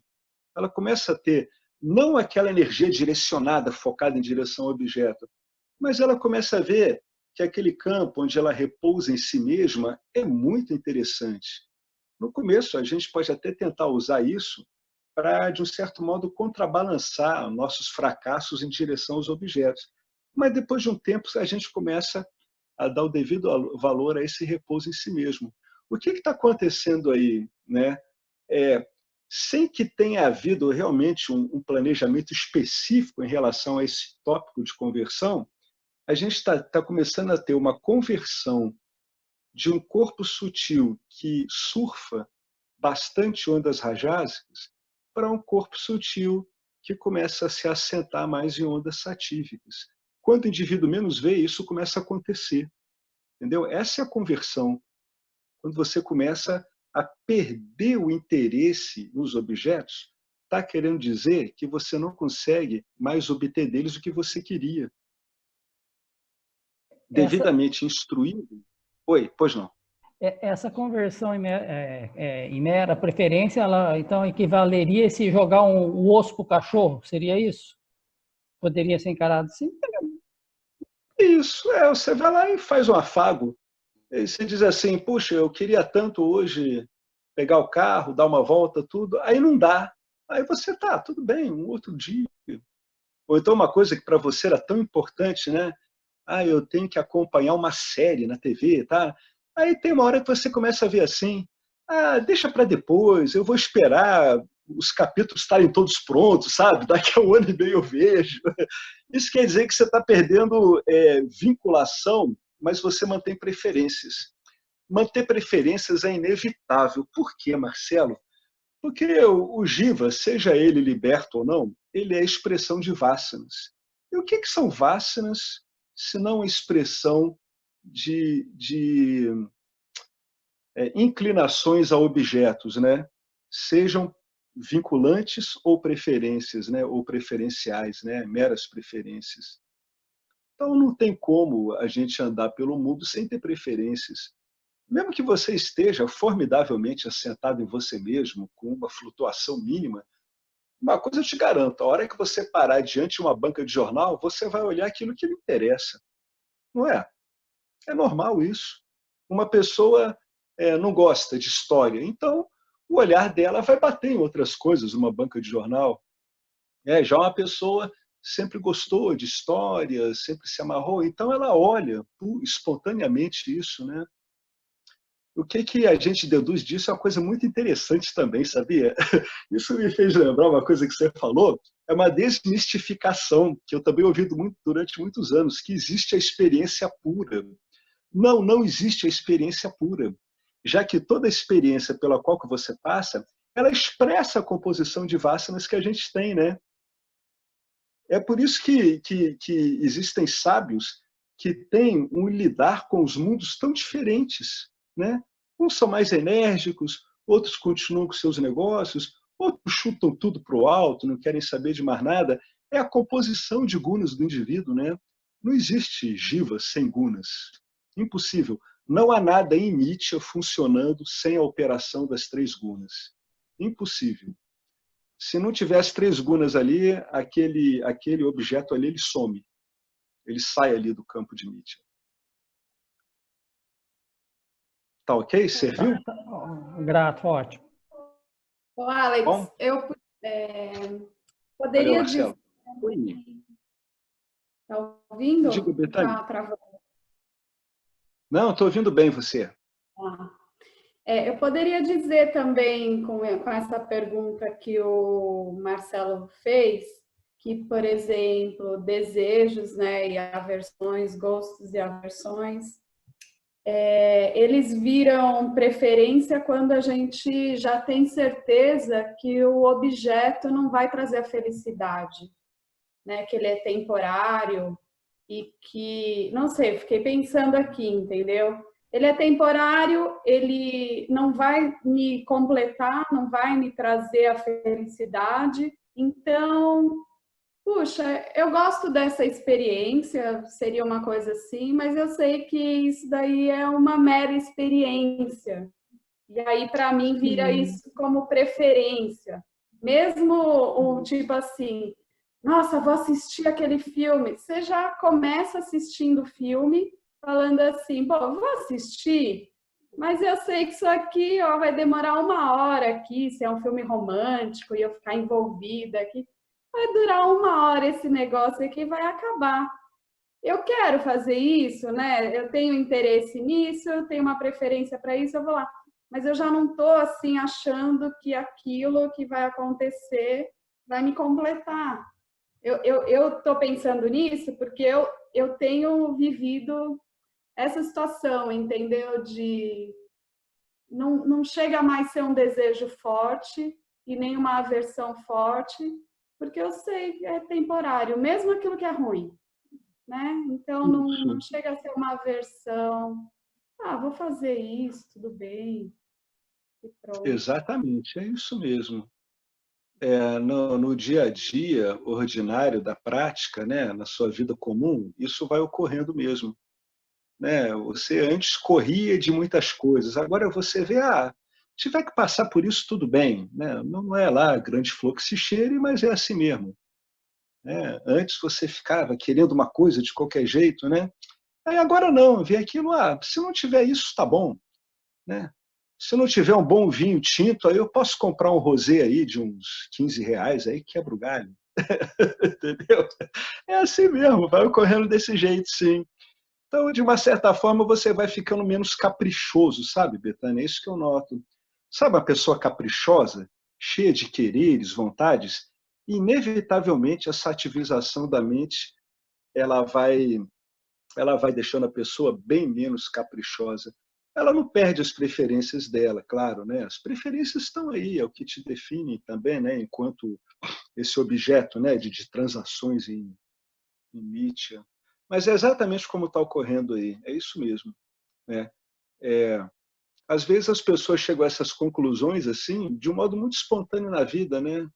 Ela começa a ter não aquela energia direcionada, focada em direção ao objeto, mas ela começa a ver que aquele campo onde ela repousa em si mesma é muito interessante. No começo, a gente pode até tentar usar isso para, de um certo modo, contrabalançar nossos fracassos em direção aos objetos. Mas depois de um tempo, a gente começa a dar o devido valor a esse repouso em si mesmo. O que está acontecendo aí, né? Sem que tenha havido realmente um planejamento específico em relação a esse tópico de conversão, a gente está começando a ter uma conversão de um corpo sutil que surfa bastante ondas rajásicas para um corpo sutil que começa a se assentar mais em ondas satívicas. Quando o indivíduo menos vê, isso começa a acontecer. Entendeu? Essa é a conversão. Quando você começa a perder o interesse nos objetos, está querendo dizer que você não consegue mais obter deles o que você queria. Essa, Devidamente instruído. Oi, pois não. essa conversão em mera preferência, ela então equivaleria se jogar um osso para o cachorro? Seria isso? Poderia ser encarado assim? Isso, você vai lá e faz um afago. E você diz assim, puxa, eu queria tanto hoje pegar o carro, dar uma volta, tudo. Aí não dá. Aí você tá, tudo bem, um outro dia. Ou então uma coisa que para você era tão importante, né? Ah, eu tenho que acompanhar uma série na TV, tá? Aí tem uma hora que você começa a ver assim, ah, deixa para depois, eu vou esperar os capítulos estarem todos prontos, sabe? Daqui a um ano e meio eu vejo. Isso quer dizer que você está perdendo vinculação, mas você mantém preferências. Manter preferências é inevitável. Por quê, Marcelo? Porque o Jiva, seja ele liberto ou não, ele é a expressão de vasanas. E o que são vasanas, se não a expressão de inclinações a objetos, né? Sejam vinculantes ou preferências, né? Ou preferenciais, né? Meras preferências. Então não tem como a gente andar pelo mundo sem ter preferências. Mesmo que você esteja formidavelmente assentado em você mesmo, com uma flutuação mínima, uma coisa eu te garanto, a hora que você parar diante de uma banca de jornal, você vai olhar aquilo que lhe interessa. Não é? É normal isso. Uma pessoa não gosta de história, então o olhar dela vai bater em outras coisas, uma banca de jornal. Já uma pessoa sempre gostou de história, sempre se amarrou, então ela olha espontaneamente isso, né? O que a gente deduz disso é uma coisa muito interessante também, sabia? Isso me fez lembrar uma coisa que você falou, é uma desmistificação, que eu também ouvi muito, durante muitos anos, que existe a experiência pura. Não, não existe a experiência pura, já que toda experiência pela qual que você passa, ela expressa a composição de vasanas que a gente tem, né? É por isso que existem sábios que têm um lidar com os mundos tão diferentes, né? Uns são mais enérgicos, outros continuam com seus negócios, outros chutam tudo para o alto, não querem saber de mais nada. É a composição de gunas do indivíduo, né? Não existe jiva sem gunas. Impossível. Não há nada em Nietzsche funcionando sem a operação das três gunas. Impossível. Se não tivesse três gunas ali, aquele objeto ali ele some. Ele sai ali do campo de Nietzsche. Tá ok? Serviu? Grato, ótimo. Ô, Alex, Bom? eu Valeu, poderia dizer... Marcelo. Oi. Tá ouvindo? Diga, Betânia. Tá travando. Não, estou ouvindo bem você. Ah. Eu poderia dizer também, com essa pergunta que o Marcelo fez, que, por exemplo, desejos, né, e aversões, gostos e aversões, eles viram preferência quando a gente já tem certeza que o objeto não vai trazer a felicidade, né, que ele é temporário e que, não sei, fiquei pensando aqui, entendeu? Ele é temporário, ele não vai me completar, não vai me trazer a felicidade. Então, puxa, eu gosto dessa experiência, seria uma coisa assim, mas eu sei que isso daí é uma mera experiência. E aí, para mim, vira isso como preferência. Mesmo um tipo assim, nossa, vou assistir aquele filme. Você já começa assistindo o filme falando assim, pô, vou assistir, mas eu sei que isso aqui ó, vai demorar 1 hora aqui, se é um filme romântico e eu ficar envolvida aqui. Vai durar 1 hora esse negócio aqui e vai acabar. Eu quero fazer isso, né? Eu tenho interesse nisso, eu tenho uma preferência para isso, eu vou lá. Mas eu já não estou assim achando que aquilo que vai acontecer vai me completar. Eu estou pensando nisso porque eu tenho vivido essa situação, entendeu? De não chega mais a ser um desejo forte e nem uma aversão forte, porque eu sei que é temporário, mesmo aquilo que é ruim, né? Então não chega a ser uma aversão. Ah, vou fazer isso, tudo bem. E pronto. Exatamente, é isso mesmo. No dia a dia ordinário da prática, né, na sua vida comum, isso vai ocorrendo mesmo. Né? Você antes corria de muitas coisas, agora você vê, tiver que passar por isso, tudo bem. Né? Não é lá grande flor que se cheire, mas é assim mesmo. Né? Antes você ficava querendo uma coisa de qualquer jeito, né? Aí agora não, vê aquilo, se não tiver isso, tá bom. Né? Se não tiver um bom vinho tinto, aí eu posso comprar um rosé aí de uns R$ 15, aí quebra o galho. Entendeu? É assim mesmo, vai ocorrendo desse jeito, sim. Então, de uma certa forma, você vai ficando menos caprichoso, sabe, Betânia? É isso que eu noto. Sabe uma pessoa caprichosa, cheia de quereres, vontades? Inevitavelmente, essa ativização da mente ela vai, ela vai deixando a pessoa bem menos caprichosa. Ela não perde as preferências dela, claro, né? As preferências estão aí, é o que te define também, né? Enquanto esse objeto, né, de transações em Nietzsche. Mas é exatamente como está ocorrendo aí, é isso mesmo. Né? Às vezes as pessoas chegam a essas conclusões assim de um modo muito espontâneo na vida, né?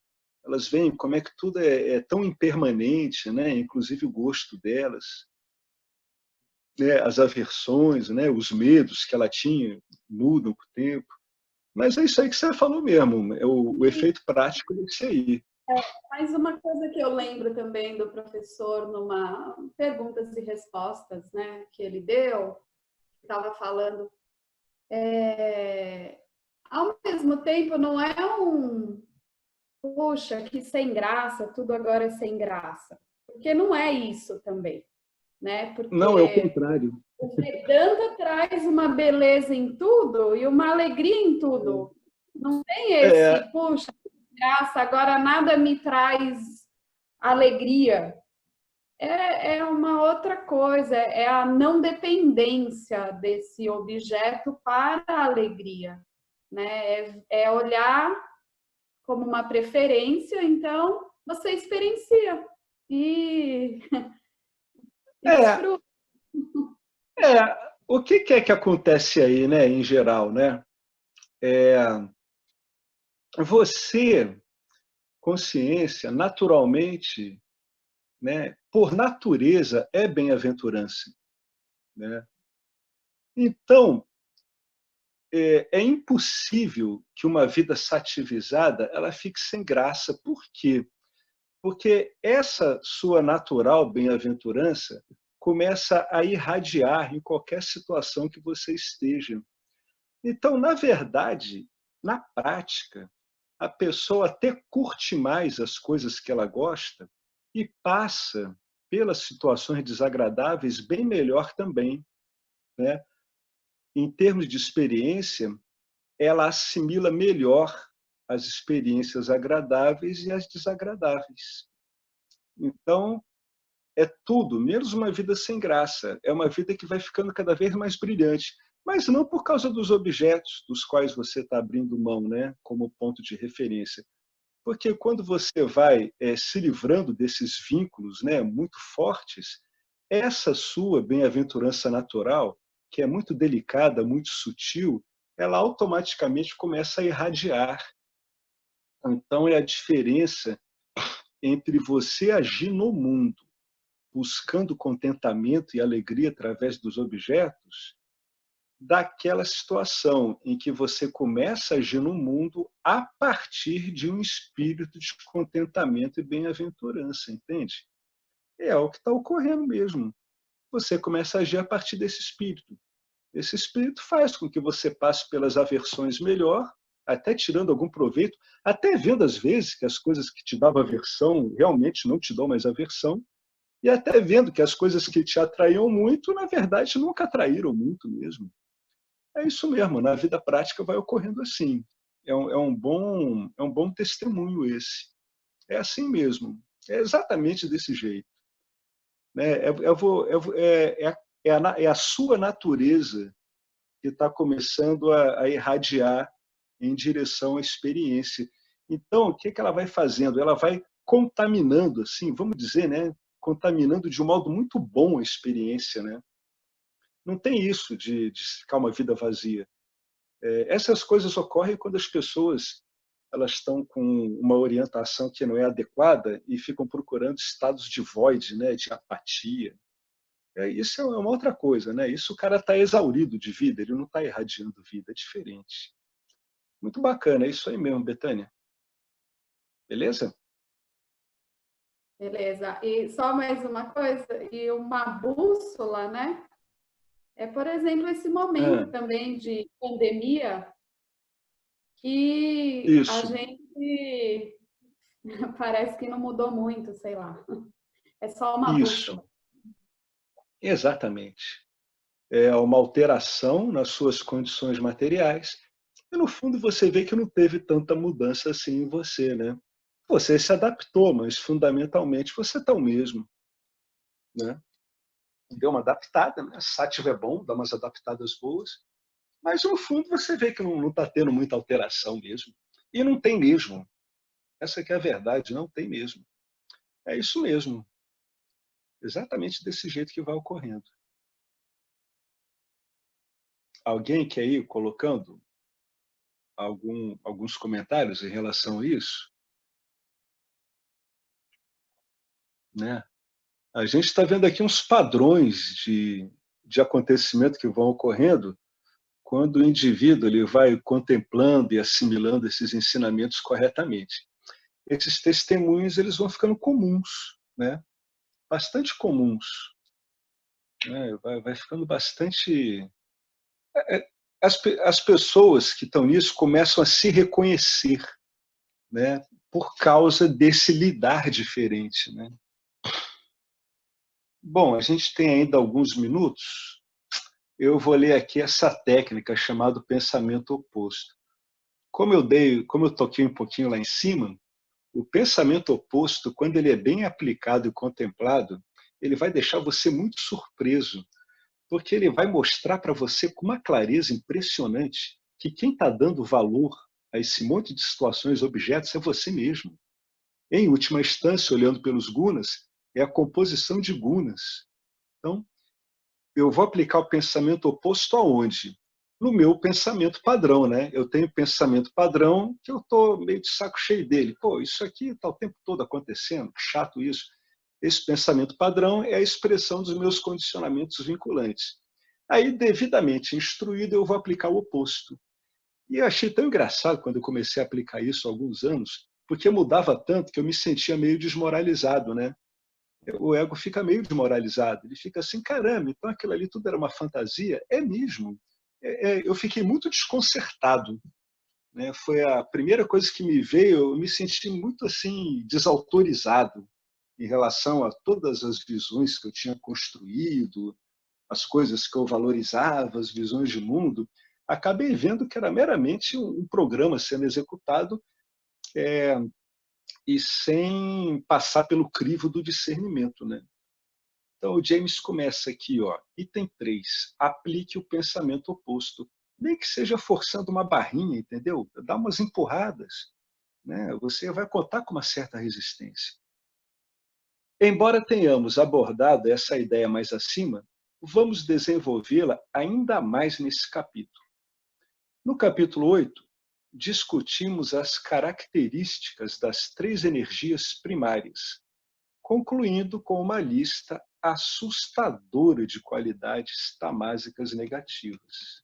Elas veem como é que tudo é tão impermanente, né? Inclusive o gosto delas, né? As aversões, né? Os medos que ela tinha mudam com o tempo. Mas é isso aí que você falou mesmo, é o efeito prático desse aí. Mais uma coisa que eu lembro também do professor numa perguntas e respostas, né, que ele deu, estava falando, ao mesmo tempo não é puxa, que sem graça, tudo agora é sem graça, porque não é isso também, né? Não, é o Porque contrário. o Vedanta traz uma beleza em tudo e uma alegria em tudo. Não tem esse, puxa, graça, agora nada me traz alegria. É uma outra coisa, é a não dependência desse objeto para a alegria, né? É olhar como uma preferência, então você experiencia e desfruta. O que é que acontece aí, né, em geral, né? Você, consciência, naturalmente, né, por natureza, é bem-aventurança. Né? Então, é impossível que uma vida sativizada ela fique sem graça. Por quê? Porque essa sua natural bem-aventurança começa a irradiar em qualquer situação que você esteja. Então, na verdade, na prática, a pessoa até curte mais as coisas que ela gosta e passa pelas situações desagradáveis bem melhor também, né? Em termos de experiência, ela assimila melhor as experiências agradáveis e as desagradáveis. Então, é tudo, menos uma vida sem graça. É uma vida que vai ficando cada vez mais brilhante, mas não por causa dos objetos dos quais você está abrindo mão, né, como ponto de referência. Porque quando você vai se livrando desses vínculos, né, muito fortes, essa sua bem-aventurança natural, que é muito delicada, muito sutil, ela automaticamente começa a irradiar. Então, é a diferença entre você agir no mundo, buscando contentamento e alegria através dos objetos, daquela situação em que você começa a agir no mundo a partir de um espírito de contentamento e bem-aventurança, entende? É o que está ocorrendo mesmo. Você começa a agir a partir desse espírito. Esse espírito faz com que você passe pelas aversões melhor, até tirando algum proveito, até vendo às vezes que as coisas que te davam aversão realmente não te dão mais aversão, e até vendo que as coisas que te atraíam muito, na verdade, nunca atraíram muito mesmo. É isso mesmo, na vida prática vai ocorrendo assim. É um bom testemunho esse. É assim mesmo. É exatamente desse jeito. Né? É a sua natureza que está começando a irradiar em direção à experiência. Então, o que ela vai fazendo? Ela vai contaminando, assim, vamos dizer, né? Contaminando de um modo muito bom a experiência. Né? Não tem isso de ficar uma vida vazia. Essas coisas ocorrem quando as pessoas elas estão com uma orientação que não é adequada e ficam procurando estados de void, né, de apatia. Isso é uma outra coisa, né? Isso o cara está exaurido de vida, ele não está irradiando vida, é diferente. Muito bacana, é isso aí mesmo, Betânia. Beleza? Beleza. E só mais uma coisa, e uma bússola, né? É, por exemplo, esse momento Ah, também de pandemia, que a isso, gente parece que não mudou muito, sei lá. É só uma isso, bússola. exatamente. É uma alteração nas suas condições materiais. E, no fundo, você vê que não teve tanta mudança assim em você, né? Você se adaptou, mas fundamentalmente você está o mesmo, né? Deu uma adaptada, né? Sátiva é bom, dá umas adaptadas boas, mas no fundo você vê que não está tendo muita alteração mesmo. E não tem mesmo. Essa que é a verdade, não tem mesmo. É isso mesmo. Exatamente desse jeito que vai ocorrendo. Alguém quer ir colocando alguns comentários em relação a isso? Né? A gente está vendo aqui uns padrões de acontecimento que vão ocorrendo quando o indivíduo ele vai contemplando e assimilando esses ensinamentos corretamente. Esses testemunhos eles vão ficando comuns, né? Bastante comuns. Né? Vai ficando bastante... As pessoas que estão nisso começam a se reconhecer, né? Por causa desse lidar diferente. Né? Bom, a gente tem ainda alguns minutos. Eu vou ler aqui essa técnica chamada pensamento oposto. Como eu toquei um pouquinho lá em cima, o pensamento oposto, quando ele é bem aplicado e contemplado, ele vai deixar você muito surpreso, porque ele vai mostrar para você com uma clareza impressionante que quem está dando valor a esse monte de situações, objetos, é você mesmo. Em última instância, olhando pelos gunas, é a composição de gunas. Então, eu vou aplicar o pensamento oposto aonde? No meu pensamento padrão, né? Eu tenho pensamento padrão que eu estou meio de saco cheio dele. Pô, isso aqui está o tempo todo acontecendo, que chato isso. Esse pensamento padrão é a expressão dos meus condicionamentos vinculantes. Aí, devidamente instruído, eu vou aplicar o oposto. E eu achei tão engraçado quando eu comecei a aplicar isso há alguns anos, porque mudava tanto que eu me sentia meio desmoralizado, né? O ego fica meio desmoralizado. Ele fica assim, caramba, então aquilo ali tudo era uma fantasia? É mesmo. eu fiquei muito desconcertado, né? Foi a primeira coisa que me veio, eu me senti muito assim desautorizado em relação a todas as visões que eu tinha construído, as coisas que eu valorizava, as visões de mundo. Acabei vendo que era meramente um programa sendo executado e sem passar pelo crivo do discernimento, né? Então, o James começa aqui, ó, item 3, aplique o pensamento oposto. Nem que seja forçando uma barrinha, entendeu? Dá umas empurradas, né? Você vai contar com uma certa resistência. Embora tenhamos abordado essa ideia mais acima, vamos desenvolvê-la ainda mais nesse capítulo. No capítulo 8, discutimos as características das 3 energias primárias, concluindo com uma lista assustadora de qualidades tamásicas negativas.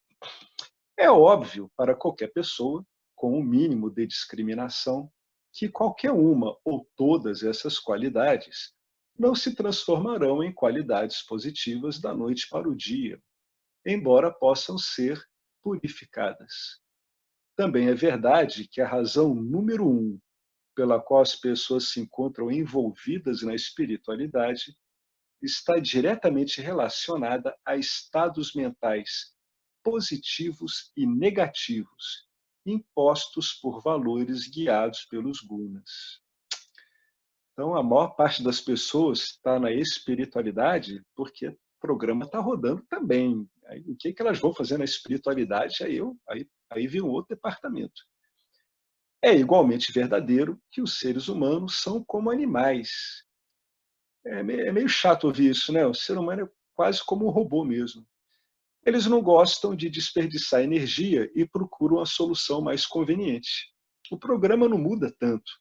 É óbvio para qualquer pessoa, com um mínimo de discriminação, que qualquer uma ou todas essas qualidades não se transformarão em qualidades positivas da noite para o dia, embora possam ser purificadas. Também é verdade que a razão número 1 pela qual as pessoas se encontram envolvidas na espiritualidade está diretamente relacionada a estados mentais positivos e negativos, impostos por valores guiados pelos gunas. Então, a maior parte das pessoas está na espiritualidade porque o programa está rodando também. Aí, o que elas vão fazer na espiritualidade? Aí vem um outro departamento. É igualmente verdadeiro que os seres humanos são como animais. É meio chato ouvir isso, né? O ser humano é quase como um robô mesmo. Eles não gostam de desperdiçar energia e procuram a solução mais conveniente. O programa não muda tanto.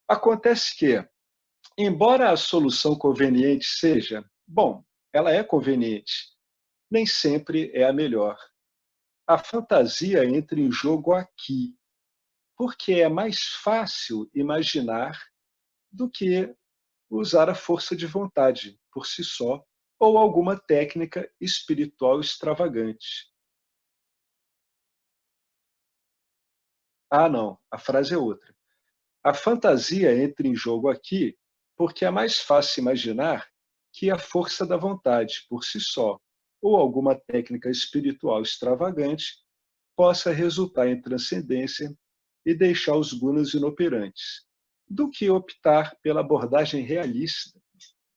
Acontece que, embora a solução conveniente seja, bom, ela é conveniente, nem sempre é a melhor. A fantasia entra em jogo aqui, porque é mais fácil imaginar do que usar a força de vontade por si só ou alguma técnica espiritual extravagante. Ah, não, a frase é outra. A fantasia entra em jogo aqui porque é mais fácil imaginar que a força da vontade por si só ou alguma técnica espiritual extravagante possa resultar em transcendência e deixar os gunas inoperantes, do que optar pela abordagem realista,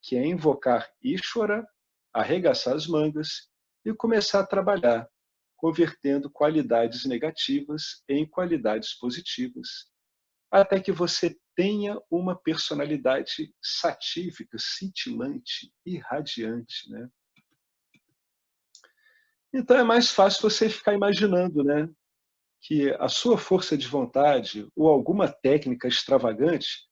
que é invocar Ishvara, arregaçar as mangas e começar a trabalhar, convertendo qualidades negativas em qualidades positivas, até que você tenha uma personalidade satívica, cintilante e radiante, né? Então é mais fácil você ficar imaginando, né, que a sua força de vontade ou alguma técnica extravagante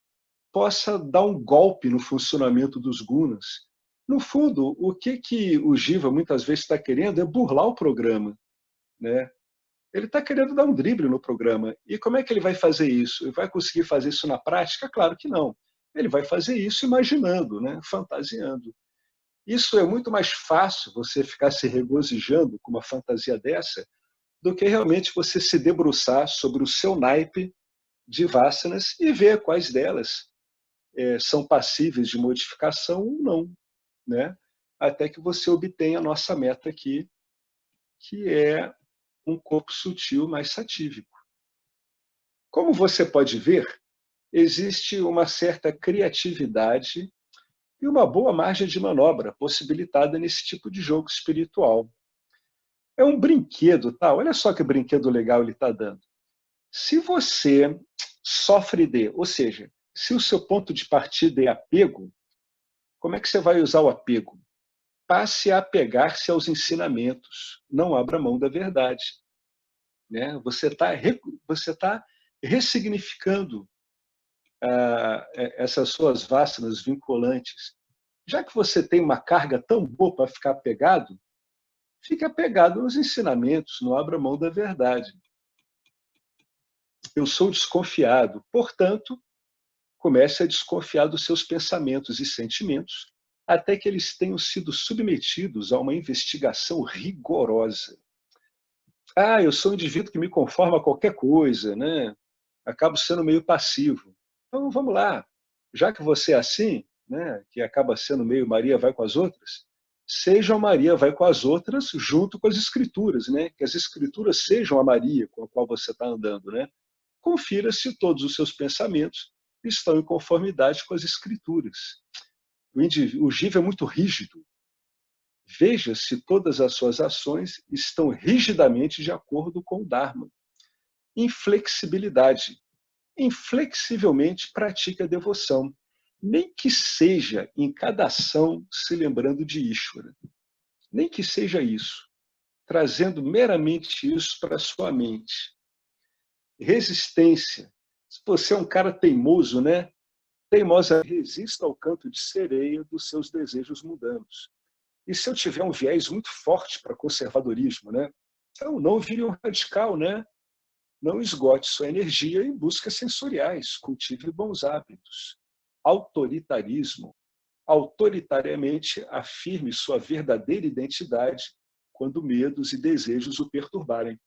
possa dar um golpe no funcionamento dos gunas. No fundo, o que o Jiva muitas vezes está querendo é burlar o programa, né? Ele está querendo dar um drible no programa. E como é que ele vai fazer isso? Ele vai conseguir fazer isso na prática? Claro que não. Ele vai fazer isso imaginando, né? Fantasiando. Isso é muito mais fácil você ficar se regozijando com uma fantasia dessa do que realmente você se debruçar sobre o seu naipe de vassanas e ver quais delas são passíveis de modificação ou não, né? Até que você obtenha a nossa meta aqui, que é um corpo sutil mais satívico. Como você pode ver, existe uma certa criatividade e uma boa margem de manobra possibilitada nesse tipo de jogo espiritual. É um brinquedo, tá? Olha só que brinquedo legal ele está dando. Se você sofre ou seja, se o seu ponto de partida é apego, como é que você vai usar o apego? Passe a apegar-se aos ensinamentos, não abra mão da verdade, né? Você tá ressignificando essas suas vássanas vinculantes. Já que você tem uma carga tão boa para ficar apegado, fique apegado aos ensinamentos, não abra mão da verdade. Eu sou desconfiado, portanto, comece a desconfiar dos seus pensamentos e sentimentos até que eles tenham sido submetidos a uma investigação rigorosa. eu sou um indivíduo que me conforma a qualquer coisa, né? Acabo sendo meio passivo. Então, vamos lá. Já que você é assim, né, que acaba sendo meio Maria vai com as outras, seja a Maria vai com as outras junto com as escrituras, né? Que as escrituras sejam a Maria com a qual você está andando, né? Confira se todos os seus pensamentos estão em conformidade com as escrituras. O Jiva é muito rígido. Veja se todas as suas ações estão rigidamente de acordo com o Dharma. Inflexibilidade. Inflexivelmente pratique a devoção, nem que seja em cada ação se lembrando de Ishvara. Nem que seja isso, trazendo meramente isso para a sua mente. Resistência. Se você é um cara teimoso, né? Teimosa resista ao canto de sereia dos seus desejos mundanos. E se eu tiver um viés muito forte para conservadorismo, né? Então não vire um radical, né? Não esgote sua energia em buscas sensoriais, cultive bons hábitos. Autoritarismo. Autoritariamente afirme sua verdadeira identidade quando medos e desejos o perturbarem.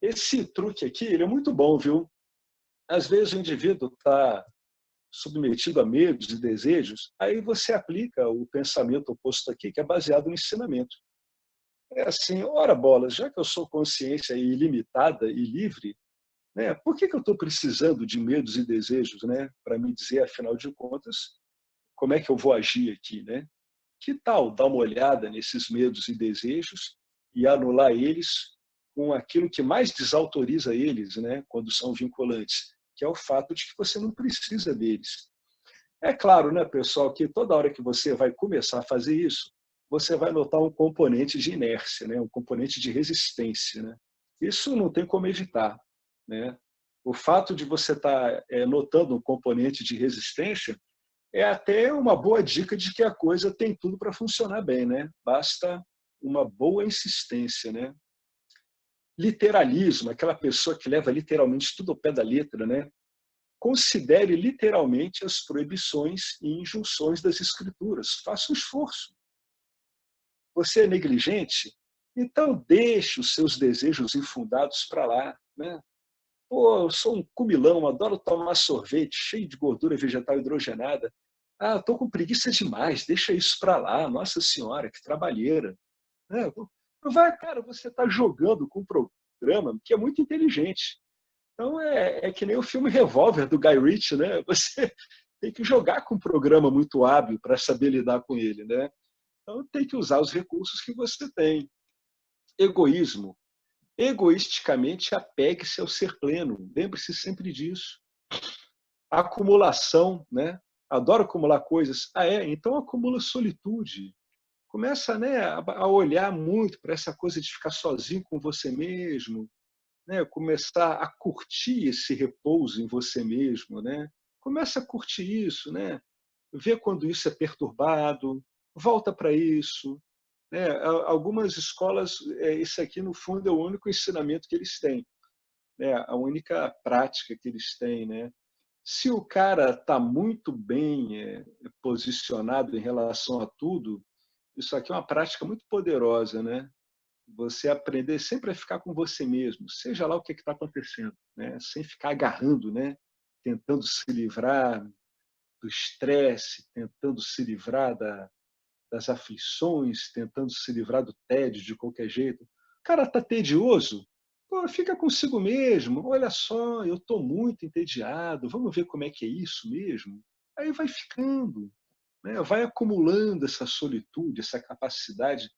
Esse truque aqui, ele é muito bom, viu? Às vezes o indivíduo está submetido a medos e desejos, aí você aplica o pensamento oposto aqui, que é baseado no ensinamento. É assim, ora bolas, já que eu sou consciência ilimitada e livre, né, por que eu estou precisando de medos e desejos, né, para me dizer, afinal de contas, como é que eu vou agir aqui, né? Que tal dar uma olhada nesses medos e desejos e anular eles com aquilo que mais desautoriza eles, né, quando são vinculantes, que é o fato de que você não precisa deles. É claro, né, pessoal, que toda hora que você vai começar a fazer isso, você vai notar um componente de inércia, né, um componente de resistência, né? Isso não tem como evitar, né? O fato de você estar notando um componente de resistência é até uma boa dica de que a coisa tem tudo para funcionar bem, né? Basta uma boa insistência, né? Literalismo, aquela pessoa que leva literalmente tudo ao pé da letra, né? Considere literalmente as proibições e injunções das escrituras. Faça um esforço. Você é negligente? Então deixe os seus desejos infundados para lá, né? Pô, eu sou um comilão, adoro tomar sorvete cheio de gordura vegetal hidrogenada. Estou com preguiça demais, deixa isso para lá. Nossa Senhora, que trabalheira. Vai, cara, você está jogando com um programa que é muito inteligente. Então é que nem o filme Revolver do Guy Ritchie, né? Você tem que jogar com um programa muito hábil para saber lidar com ele, né? Então tem que usar os recursos que você tem. Egoísmo. Egoisticamente apegue-se ao ser pleno. Lembre-se sempre disso. Acumulação, né? Adoro acumular coisas. Então acumula solitude. Começa, né, a olhar muito para essa coisa de ficar sozinho com você mesmo, né? Começar a curtir esse repouso em você mesmo, né? Começa a curtir isso, né? Vê quando isso é perturbado, volta para isso, né? Algumas escolas, isso aqui no fundo é o único ensinamento que eles têm, né? A única prática que eles têm, né? Se o cara está muito bem posicionado em relação a tudo, isso aqui é uma prática muito poderosa, né? Você aprender sempre a ficar com você mesmo, seja lá o que está acontecendo, né? Sem ficar agarrando, né? Tentando se livrar do estresse, tentando se livrar das aflições, tentando se livrar do tédio de qualquer jeito. O cara está tedioso? Pô, fica consigo mesmo. Olha só, eu estou muito entediado, vamos ver como é que é isso mesmo? Aí vai ficando, né? Vai acumulando essa solitude, essa capacidade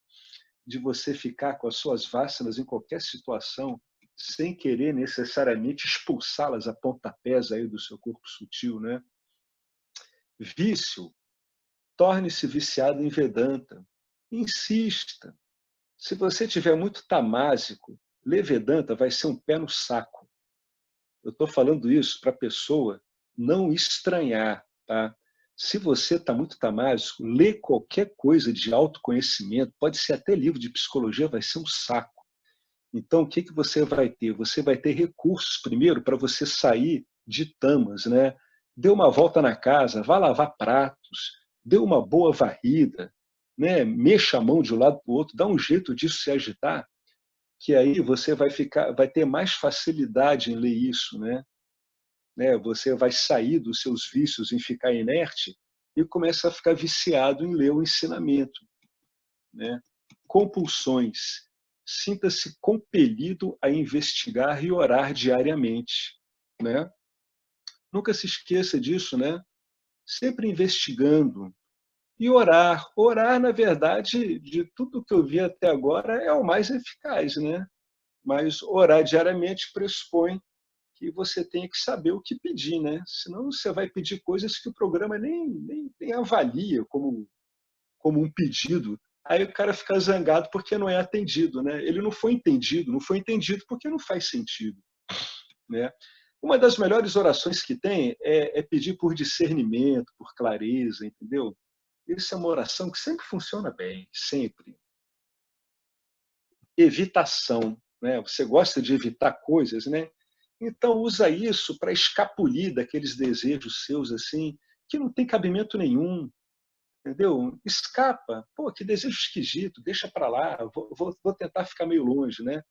de você ficar com as suas vássanas em qualquer situação, sem querer necessariamente expulsá-las a pontapés aí do seu corpo sutil, né? Vício. Torne-se viciado em Vedanta. Insista. Se você tiver muito tamásico, ler Vedanta vai ser um pé no saco. Eu estou falando isso para a pessoa não estranhar, tá? Se você está muito tamásico, lê qualquer coisa de autoconhecimento, pode ser até livro de psicologia, vai ser um saco. Então, o que você vai ter? Você vai ter recursos, primeiro, para você sair de tamas, né? Dê uma volta na casa, vá lavar pratos, dê uma boa varrida, né? Mexa a mão de um lado para o outro, dá um jeito disso se agitar, que aí você vai ter mais facilidade em ler isso, né? Você vai sair dos seus vícios em ficar inerte e começa a ficar viciado em ler o ensinamento, né? Compulsões. Sinta-se compelido a investigar e orar diariamente, né? Nunca se esqueça disso, né? Sempre investigando. E orar. Orar, na verdade, de tudo que eu vi até agora, é o mais eficaz, né? Mas orar diariamente pressupõe que você tenha que saber o que pedir, né? Senão você vai pedir coisas que o programa nem avalia como um pedido. Aí o cara fica zangado porque não é atendido, né? Ele não foi entendido, não foi entendido porque não faz sentido, né? Uma das melhores orações que tem é pedir por discernimento, por clareza, entendeu? Isso é uma oração que sempre funciona bem, sempre. Evitação, né? Você gosta de evitar coisas, né? Então usa isso para escapulir daqueles desejos seus assim que não tem cabimento nenhum, entendeu? Escapa. Pô, que desejo esquisito, deixa para lá, vou tentar ficar meio longe, né?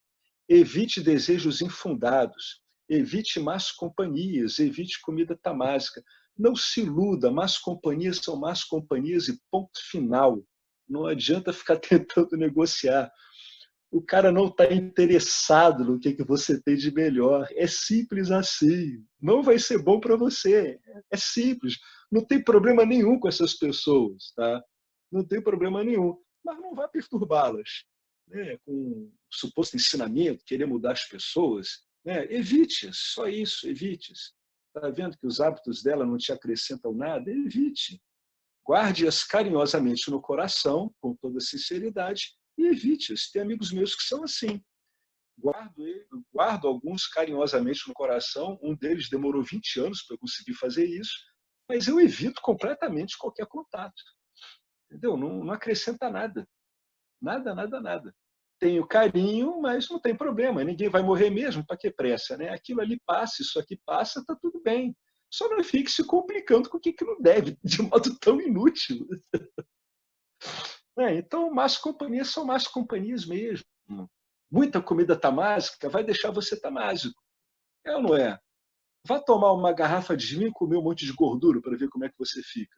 Evite desejos infundados, evite más companhias, evite comida tamásica. Não se iluda, más companhias são más companhias e ponto final. Não adianta ficar tentando negociar. O cara não está interessado no que você tem de melhor. É simples assim. Não vai ser bom para você. É simples. Não tem problema nenhum com essas pessoas, tá? Não tem problema nenhum. Mas não vá perturbá-las, né? Com o suposto ensinamento, querer mudar as pessoas, né? Evite, só isso, evite. Está vendo que os hábitos dela não te acrescentam nada? Evite. Guarde-as carinhosamente no coração, com toda sinceridade, e evite-as. Tem amigos meus que são assim. Guardo alguns carinhosamente no coração. Um deles demorou 20 anos para eu conseguir fazer isso, mas eu evito completamente qualquer contato. Entendeu? Não acrescenta nada. Nada, nada, nada. Tenho carinho, mas não tem problema. Ninguém vai morrer mesmo, para que pressa, né? Aquilo ali passa, isso aqui passa, está tudo bem. Só não fique se complicando com o que não deve, de modo tão inútil. Então, más companhias são más companhias mesmo. Muita comida tamásica vai deixar você tamásico. É ou não é? Vá tomar uma garrafa de vinho e comer um monte de gordura para ver como é que você fica.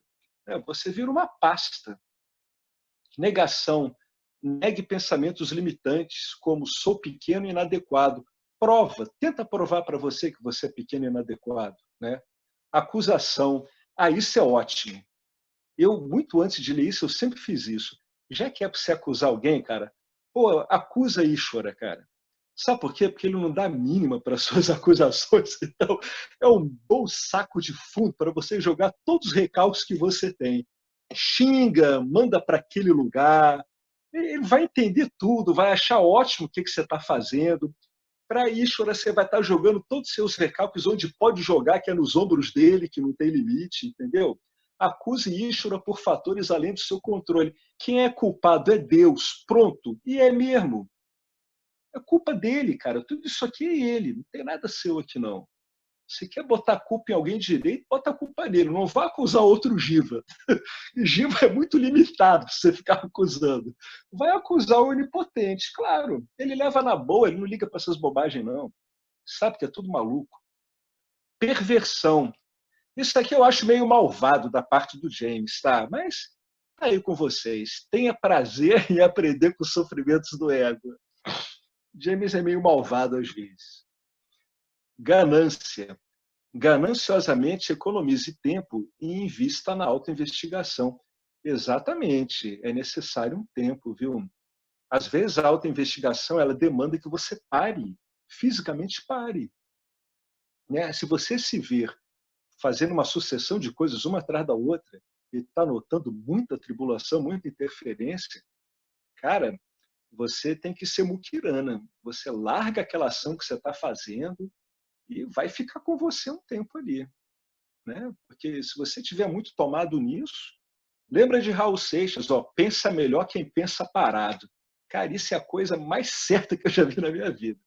Você vira uma pasta. Negação. Negue pensamentos limitantes, como sou pequeno e inadequado. Tenta provar para você que você é pequeno e inadequado, né? Acusação. Isso é ótimo. Eu, muito antes de ler isso, eu sempre fiz isso. Já que é para você acusar alguém, cara, pô, acusa Ishvara, cara. Sabe por quê? Porque ele não dá mínima para as suas acusações. Então, é um bom saco de fundo para você jogar todos os recalques que você tem. Xinga, manda para aquele lugar. Ele vai entender tudo, vai achar ótimo o que você está fazendo. Para Ishvara, você vai estar jogando todos os seus recalques onde pode jogar, que é nos ombros dele, que não tem limite, entendeu? Acuse Ishvara por fatores além do seu controle. Quem é culpado é Deus. Pronto. E é mesmo. É culpa dele, cara. Tudo isso aqui é ele. Não tem nada seu aqui, não. Se quer botar a culpa em alguém de direito, bota a culpa nele. Não vá acusar outro Jiva. Jiva é muito limitado para você ficar acusando. Vai acusar o onipotente. Claro, ele leva na boa, ele não liga para essas bobagens, não. Sabe que é tudo maluco. Perversão. Isso aqui eu acho meio malvado da parte do James, tá? Mas tá aí com vocês. Tenha prazer em aprender com os sofrimentos do ego. James é meio malvado às vezes. Ganância. Gananciosamente economize tempo e invista na autoinvestigação. Exatamente, é necessário um tempo, viu? Às vezes a autoinvestigação ela demanda que você pare, fisicamente pare. Né? Se você se ver fazendo uma sucessão de coisas uma atrás da outra e está notando muita tribulação, muita interferência, cara, você tem que ser muquirana. Você larga aquela ação que você está fazendo e vai ficar com você um tempo ali. Né? Porque se você tiver muito tomado nisso, lembra de Raul Seixas, ó, pensa melhor quem pensa parado. Cara, isso é a coisa mais certa que eu já vi na minha vida.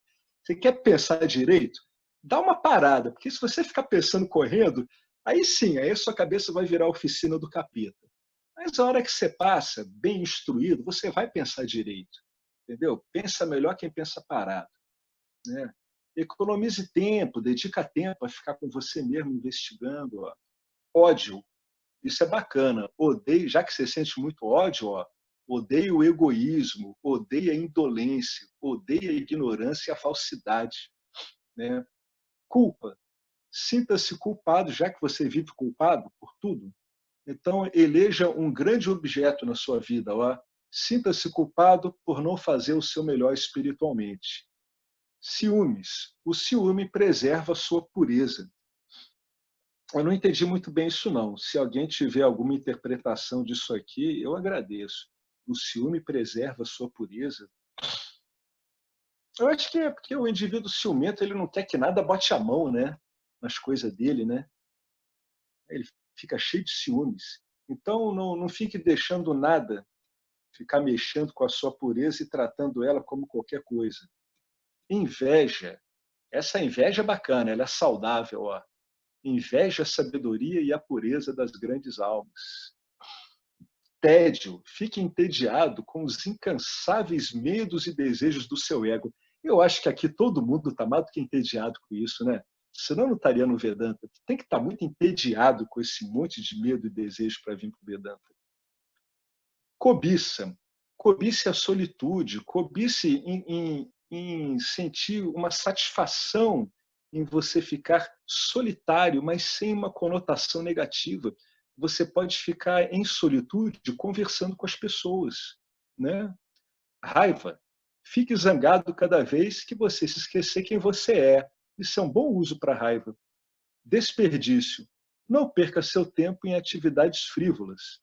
Você quer pensar direito? Dá uma parada, porque se você ficar pensando correndo, aí sim, aí a sua cabeça vai virar a oficina do capeta. Mas a hora que você passa, bem instruído, você vai pensar direito. entendeu? Pensa melhor quem pensa parado, né? Economize tempo, dedica tempo a ficar com você mesmo investigando. Ó. Ódio, isso é bacana. Odeie, já que você sente muito ódio, ó, odeie o egoísmo, odeie a indolência, odeie a ignorância e a falsidade, né? Culpa. Sinta-se culpado, já que você vive culpado por tudo. Então, eleja um grande objeto na sua vida. Ó. Sinta-se culpado por não fazer o seu melhor espiritualmente. Ciúmes. O ciúme preserva a sua pureza. Eu não entendi muito bem isso, não. Se alguém tiver alguma interpretação disso aqui, eu agradeço. O ciúme preserva a sua pureza. Eu acho que é porque o indivíduo ciumento ele não quer que nada bote a mão, né, nas coisas dele, né? Ele fica cheio de ciúmes. Então, não fique deixando nada ficar mexendo com a sua pureza e tratando ela como qualquer coisa. Inveja. Essa inveja é bacana, ela é saudável. Ó. Inveja a sabedoria e a pureza das grandes almas. Tédio. Fique entediado com os incansáveis medos e desejos do seu ego. Eu acho que aqui todo mundo está mais do que entediado com isso, né? Senão não estaria no Vedanta. Tem que estar muito entediado com esse monte de medo e desejo para vir para o Vedanta. Cobiça. Cobice a solitude, cobice em sentir uma satisfação em você ficar solitário, mas sem uma conotação negativa. Você pode ficar em solitude conversando com as pessoas, né? Raiva. Fique zangado cada vez que você se esquecer quem você é. Isso é um bom uso para a raiva. Desperdício. Não perca seu tempo em atividades frívolas.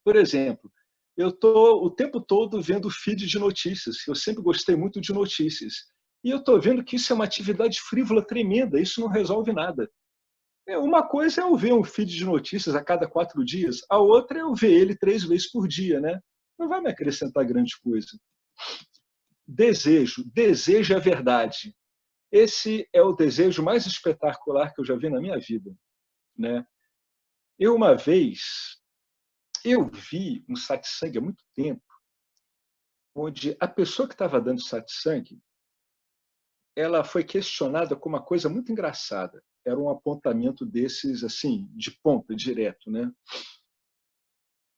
Por exemplo, eu estou o tempo todo vendo feed de notícias. Eu sempre gostei muito de notícias. E eu estou vendo que isso é uma atividade frívola tremenda. Isso não resolve nada. Uma coisa é eu ver um feed de notícias a cada 4 dias. A outra é eu ver ele 3 vezes por dia, né? Não vai me acrescentar grande coisa. Desejo. Desejo a verdade. Esse é o desejo mais espetacular que eu já vi na minha vida, né? Uma vez, eu vi um satsang há muito tempo, onde a pessoa que estava dando satsang, ela foi questionada com uma coisa muito engraçada. Era um apontamento desses, assim, de ponta, direto, né?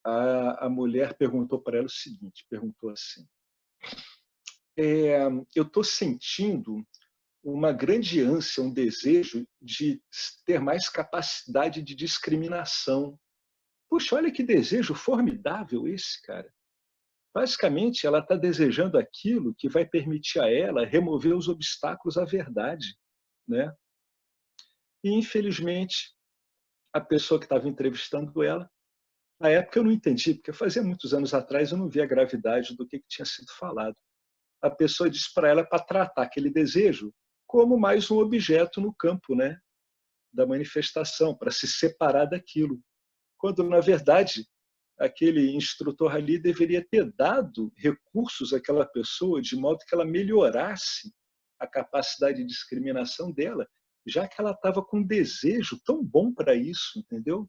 A mulher perguntou para ela o seguinte, perguntou assim, eu estou sentindo uma grande ânsia, um desejo de ter mais capacidade de discriminação. Puxa, olha que desejo formidável esse, cara. Basicamente, ela está desejando aquilo que vai permitir a ela remover os obstáculos à verdade, né? E, infelizmente, a pessoa que estava entrevistando ela, na época eu não entendi, porque fazia muitos anos atrás eu não via a gravidade do que tinha sido falado. A pessoa disse para ela para tratar aquele desejo como mais um objeto no campo, né, da manifestação, para se separar daquilo. Quando, na verdade, aquele instrutor ali deveria ter dado recursos àquela pessoa de modo que ela melhorasse a capacidade de discriminação dela, já que ela estava com um desejo tão bom para isso, entendeu?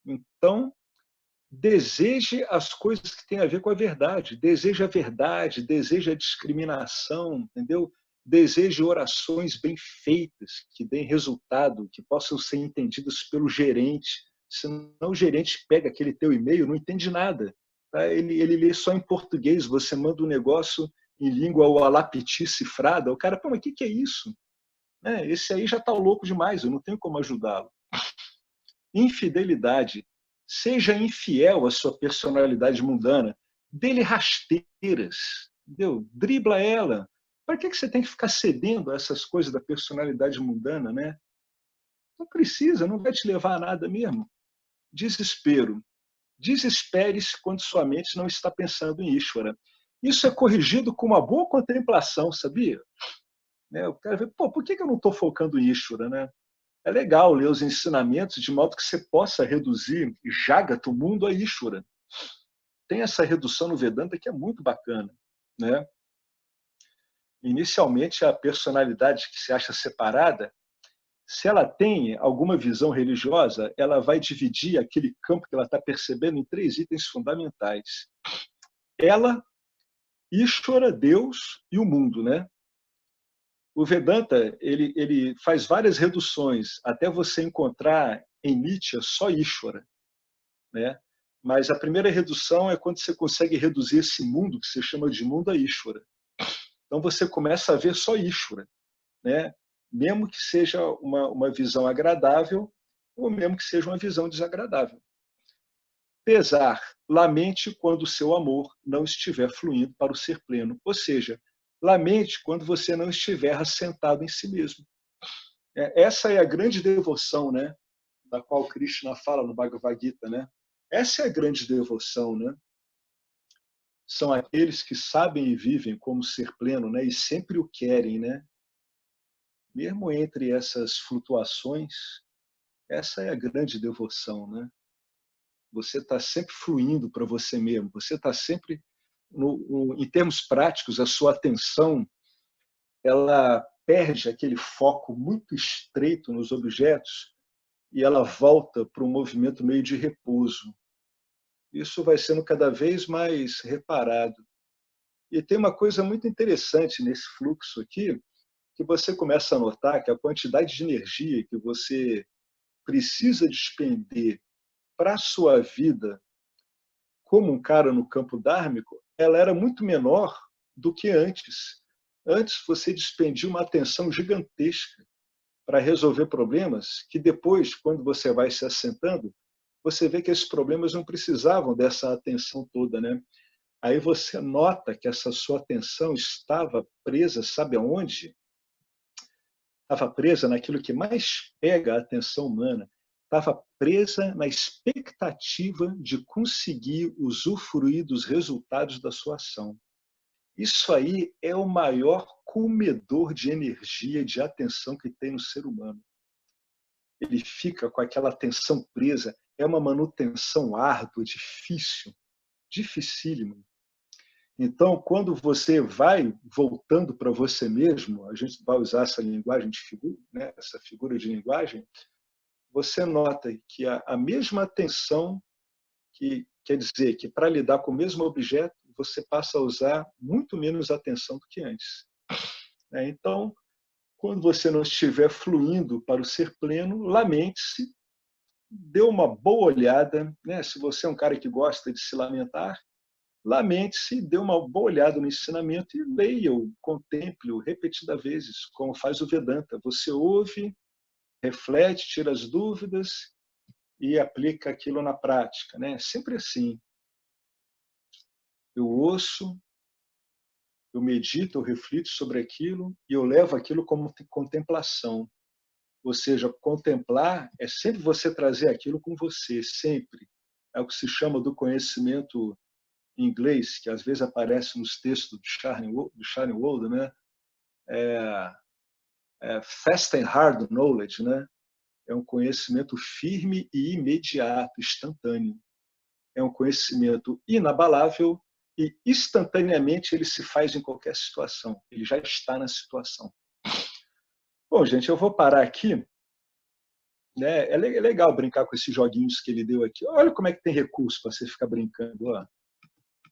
Então, deseje as coisas que têm a ver com a verdade. Deseje a verdade, deseje a discriminação, entendeu? Deseje orações bem feitas, que deem resultado, que possam ser entendidas pelo gerente. Senão o gerente pega aquele teu e-mail, não entende nada. Tá? Ele lê só em português, você manda um negócio em língua alapiti cifrada, o cara, pô, mas o que é isso? Esse aí já está louco demais, eu não tenho como ajudá-lo. Infidelidade. Seja infiel à sua personalidade mundana. Dê-lhe rasteiras. Entendeu? Dribla ela. Para que você tem que ficar cedendo a essas coisas da personalidade mundana, né? Não precisa, não vai te levar a nada mesmo. Desespero. Desespere-se quando sua mente não está pensando em Ishvara. Isso é corrigido com uma boa contemplação, sabia? O cara vê, pô, por que eu não estou focando em Ishvara, né? É legal ler os ensinamentos de modo que você possa reduzir Jagata, o mundo, a Ishvara. Tem essa redução no Vedanta que é muito bacana, né? Inicialmente, a personalidade que se acha separada, se ela tem alguma visão religiosa, ela vai dividir aquele campo que ela está percebendo em 3 itens fundamentais. Ela, Ishvara, Deus e o mundo, né? O Vedanta ele faz várias reduções até você encontrar em Nietzsche só Ishvara, né? Mas a primeira redução é quando você consegue reduzir esse mundo que você chama de mundo a Ishvara. Então você começa a ver só Ishvara, né? Mesmo que seja uma visão agradável ou mesmo que seja uma visão desagradável. Pesar, lamente quando o seu amor não estiver fluindo para o ser pleno. Ou seja, lamente quando você não estiver assentado em si mesmo. Essa é a grande devoção, né? Da qual Krishna fala no Bhagavad Gita, né? Essa é a grande devoção, né? São aqueles que sabem e vivem como ser pleno, né? E sempre o querem, né? Mesmo entre essas flutuações, essa é a grande devoção, né? Você está sempre fluindo para você mesmo, você está sempre, em termos práticos, a sua atenção ela perde aquele foco muito estreito nos objetos e ela volta para um movimento meio de repouso. Isso vai sendo cada vez mais reparado. E tem uma coisa muito interessante nesse fluxo aqui, que você começa a notar que a quantidade de energia que você precisa despender para a sua vida como um cara no campo dármico, ela era muito menor do que antes. Antes você despendia uma atenção gigantesca para resolver problemas que depois, quando você vai se assentando, você vê que esses problemas não precisavam dessa atenção toda, né? Aí você nota que essa sua atenção estava presa, sabe aonde? Estava presa naquilo que mais pega a atenção humana, estava presa na expectativa de conseguir usufruir dos resultados da sua ação. Isso aí é o maior comedor de energia, de atenção que tem no ser humano. Ele fica com aquela atenção presa, é uma manutenção árdua, difícil, dificílima. Então, quando você vai voltando para você mesmo, a gente vai usar essa linguagem de figura, né, essa figura de linguagem, você nota que a mesma atenção, que quer dizer que para lidar com o mesmo objeto, você passa a usar muito menos atenção do que antes. Então, quando você não estiver fluindo para o ser pleno, lamente-se, dê uma boa olhada, né? Se você é um cara que gosta de se lamentar, lamente-se, dê uma boa olhada no ensinamento e leia-o, contemple-o repetidas vezes, como faz o Vedanta. Você ouve, reflete, tira as dúvidas e aplica aquilo na prática, né? Sempre assim. Eu ouço, eu medito, eu reflito sobre aquilo e eu levo aquilo como contemplação. Ou seja, contemplar é sempre você trazer aquilo com você, sempre. É o que se chama do conhecimento em inglês, que às vezes aparece nos textos do Charney-Walden, né? Fast and hard knowledge, né? É um conhecimento firme e imediato, instantâneo. É um conhecimento inabalável e instantaneamente ele se faz em qualquer situação. Ele já está na situação. Bom, gente, eu vou parar aqui. Né? É legal brincar com esses joguinhos que ele deu aqui. Olha como é que tem recurso para você ficar brincando. Ó.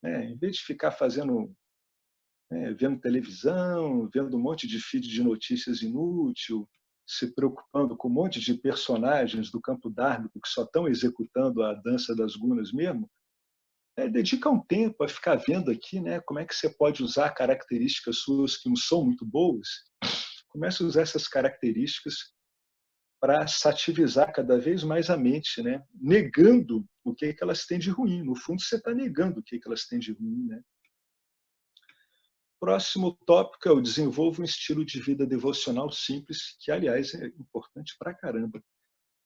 Em vez de ficar fazendo, vendo televisão, vendo um monte de feed de notícias inútil, se preocupando com um monte de personagens do campo dármico que só estão executando a dança das gunas mesmo, dedica um tempo a ficar vendo aqui, né, como é que você pode usar características suas que não são muito boas. Comece a usar essas características para sativizar cada vez mais a mente, né, negando o que elas têm de ruim. No fundo, você está negando o que elas têm de ruim, né? Próximo tópico é o desenvolva um estilo de vida devocional simples, que, aliás, é importante pra caramba.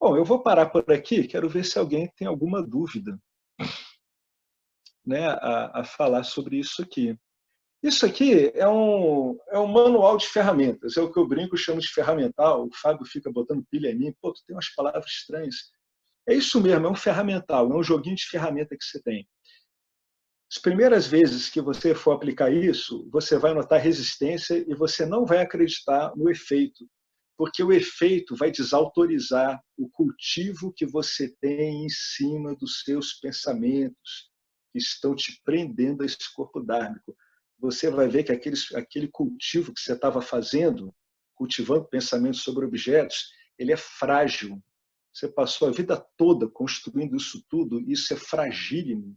Bom, eu vou parar por aqui, quero ver se alguém tem alguma dúvida, né, a falar sobre isso aqui. Isso aqui é um manual de ferramentas, é o que eu brinco, chamo de ferramental. O Fábio fica botando pilha em mim, pô, tu tem umas palavras estranhas. É isso mesmo, é um ferramental, é um joguinho de ferramenta que você tem. As primeiras vezes que você for aplicar isso, você vai notar resistência e você não vai acreditar no efeito, porque o efeito vai desautorizar o cultivo que você tem em cima dos seus pensamentos, que estão te prendendo a esse corpo dármico. você vai ver que aquele cultivo que você estava fazendo, cultivando pensamentos sobre objetos, ele é frágil. Você passou a vida toda construindo isso tudo, isso é fragílimo.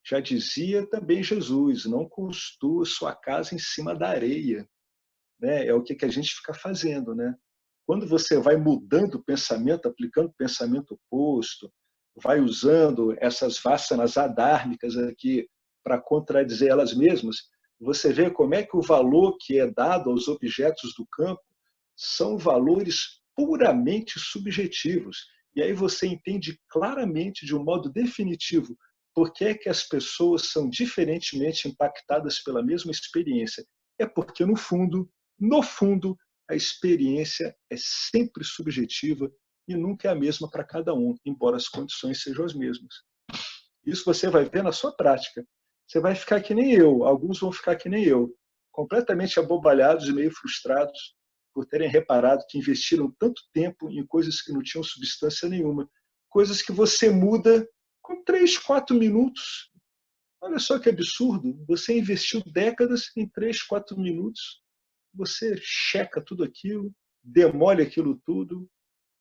Já dizia também Jesus, não construa sua casa em cima da areia. Né? É o que a gente fica fazendo. Né? Quando você vai mudando o pensamento, aplicando o pensamento oposto, vai usando essas vássanas adármicas aqui para contradizer elas mesmas, você vê como é que o valor que é dado aos objetos do campo são valores puramente subjetivos. E aí você entende claramente, de um modo definitivo, por que é que as pessoas são diferentemente impactadas pela mesma experiência. É porque, no fundo, a experiência é sempre subjetiva e nunca é a mesma para cada um, embora as condições sejam as mesmas. Isso você vai ver na sua prática. Você vai ficar que nem eu, alguns vão ficar que nem eu, completamente abobalhados e meio frustrados por terem reparado que investiram tanto tempo em coisas que não tinham substância nenhuma, coisas que você muda com 3, 4 minutos. Olha só que absurdo, você investiu décadas em 3, 4 minutos, você checa tudo aquilo, demole aquilo tudo.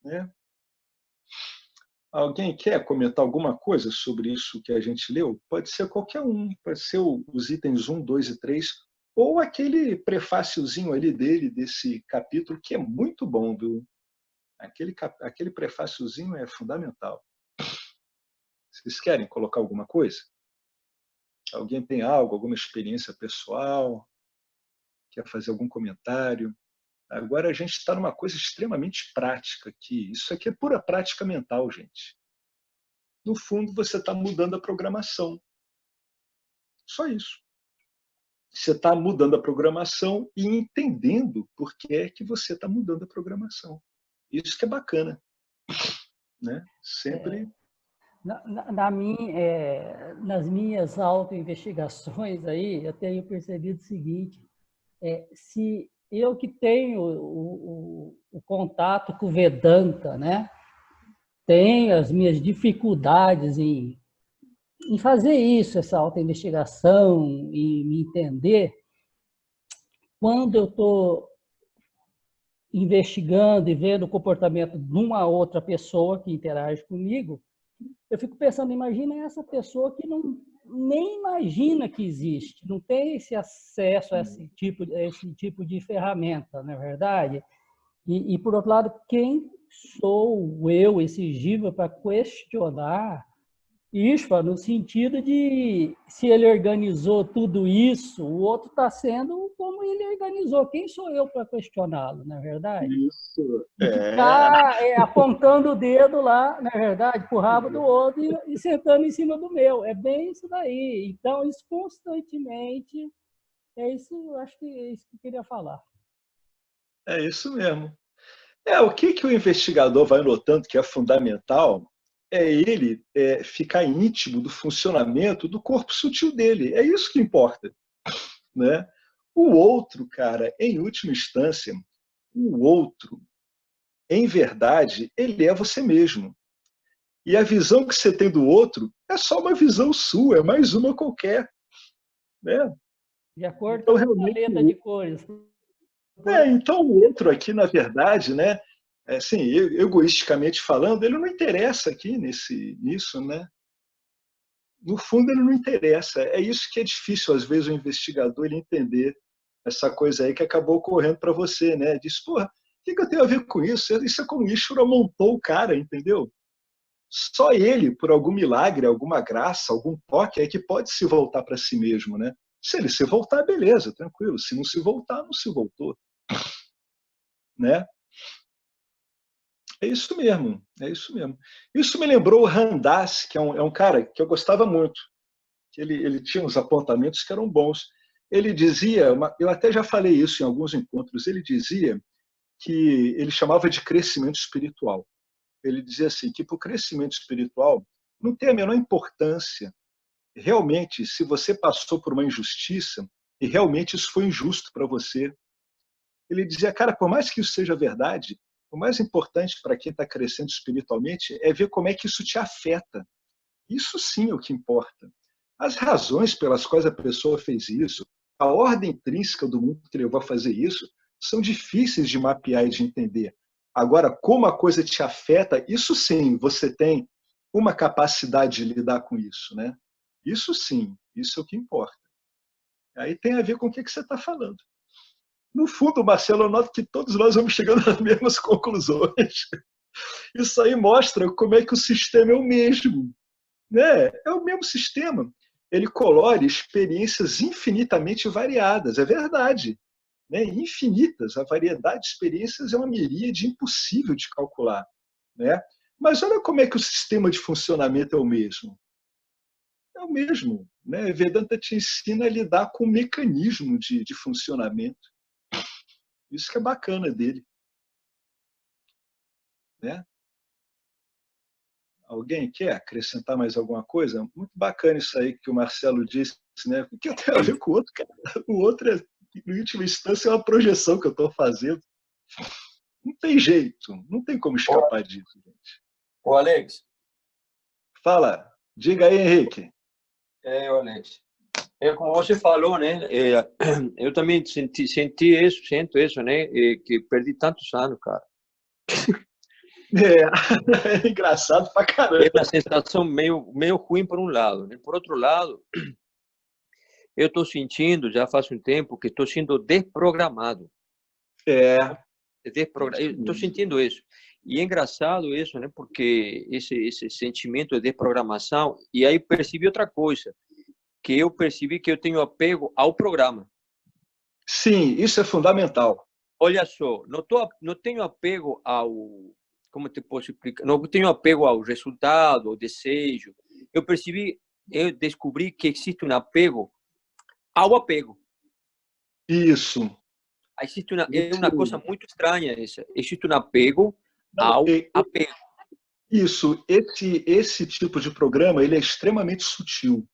Né? Alguém quer comentar alguma coisa sobre isso que a gente leu? Pode ser qualquer um, pode ser os itens 1, 2 e 3, ou aquele prefáciozinho ali dele, desse capítulo, que é muito bom, viu? Aquele prefáciozinho é fundamental. Vocês querem colocar alguma coisa? Alguém tem algo, alguma experiência pessoal? Quer fazer algum comentário? Agora a gente está numa coisa extremamente prática aqui. Isso aqui é pura prática mental, gente. No fundo, você está mudando a programação. Só isso. Você está mudando a programação e entendendo por que é que você está mudando a programação. Isso que é bacana. Né? Sempre... Nas minhas autoinvestigações aí, eu tenho percebido o seguinte, se eu que tenho o contato com o Vedanta, né, tenho as minhas dificuldades em fazer isso, essa autoinvestigação, e me entender, quando eu estou investigando e vendo o comportamento de uma outra pessoa que interage comigo, eu fico pensando, imagina essa pessoa que nem imagina que existe, não tem esse acesso a esse tipo de ferramenta, não é verdade? E, por outro lado, quem sou eu, esse Jiva, para questionar isso, no sentido de, se ele organizou tudo isso, o outro está sendo como ele organizou. Quem sou eu para questioná-lo, não é verdade? Isso. E ficar apontando o dedo lá, na verdade, para o rabo do outro e sentando em cima do meu. É bem isso daí. Então, isso constantemente, acho que é isso que eu queria falar. É isso mesmo. O que o investigador vai notando que é fundamental é ele ficar íntimo do funcionamento do corpo sutil dele. É isso que importa. Né? O outro, cara, em última instância, o outro, em verdade, ele é você mesmo. E a visão que você tem do outro é só uma visão sua, é mais uma qualquer. Né? De acordo com a paleta de cores. Então, o outro aqui, na verdade, né, assim, egoisticamente falando, ele não interessa aqui nisso. Né? No fundo, ele não interessa. É isso que é difícil, às vezes, o investigador ele entender essa coisa aí que acabou ocorrendo para você. Né? Diz, porra, o que eu tenho a ver com isso? Isso é como o Ishvara montou o cara, entendeu? Só ele, por algum milagre, alguma graça, algum toque, é que pode se voltar para si mesmo. Né? Se ele se voltar, beleza, tranquilo. Se não se voltar, não se voltou. Né? É isso mesmo, é isso mesmo. Isso me lembrou o Ramdas, que é um cara que eu gostava muito. Ele tinha uns apontamentos que eram bons. Ele dizia, eu até já falei isso em alguns encontros, ele dizia que ele chamava de crescimento espiritual. Ele dizia assim, que para o crescimento espiritual não tem a menor importância. Realmente, se você passou por uma injustiça, e realmente isso foi injusto para você, ele dizia, cara, por mais que isso seja verdade, o mais importante para quem está crescendo espiritualmente é ver como é que isso te afeta. Isso sim é o que importa. As razões pelas quais a pessoa fez isso, a ordem intrínseca do mundo que levou a fazer isso são difíceis de mapear e de entender. Agora, como a coisa te afeta, isso sim, você tem uma capacidade de lidar com isso, né? Isso sim, isso é o que importa. Aí tem a ver com o que você está falando. No fundo, Marcelo, eu noto que todos nós vamos chegando às mesmas conclusões. Isso aí mostra como é que o sistema é o mesmo, né? É o mesmo sistema. Ele colore experiências infinitamente variadas, é verdade, né? Infinitas. A variedade de experiências é uma miríade impossível de calcular, né? Mas olha como é que o sistema de funcionamento é o mesmo. É o mesmo, né? Vedanta te ensina a lidar com o mecanismo de funcionamento. Isso que é bacana dele, né? Alguém quer acrescentar mais alguma coisa? Muito bacana isso aí que o Marcelo disse, né? O que tem a ver com o outro, cara? O outro, em última instância, é uma projeção que eu estou fazendo. Não tem jeito, não tem como escapar disso, gente. Ô, Alex. Fala, diga aí, Henrique. Alex. Como você falou, né? Eu também sinto isso, né? Que perdi tantos anos, cara. É engraçado pra caramba. É uma sensação meio ruim por um lado, né? Por outro lado, eu estou sentindo, já faz um tempo, que estou sendo desprogramado. Estou sentindo isso. E é engraçado isso, né? Porque esse sentimento de desprogramação, e aí percebi outra coisa, que eu percebi que eu tenho apego ao programa. Sim, isso é fundamental. Olha só, não tenho apego ao... Como te posso explicar? Não tenho apego ao resultado, ao desejo. Eu descobri que existe um apego ao apego. Isso. Existe uma coisa muito estranha essa. Existe um apego ao apego. Isso. Esse tipo de programa ele é extremamente sutil.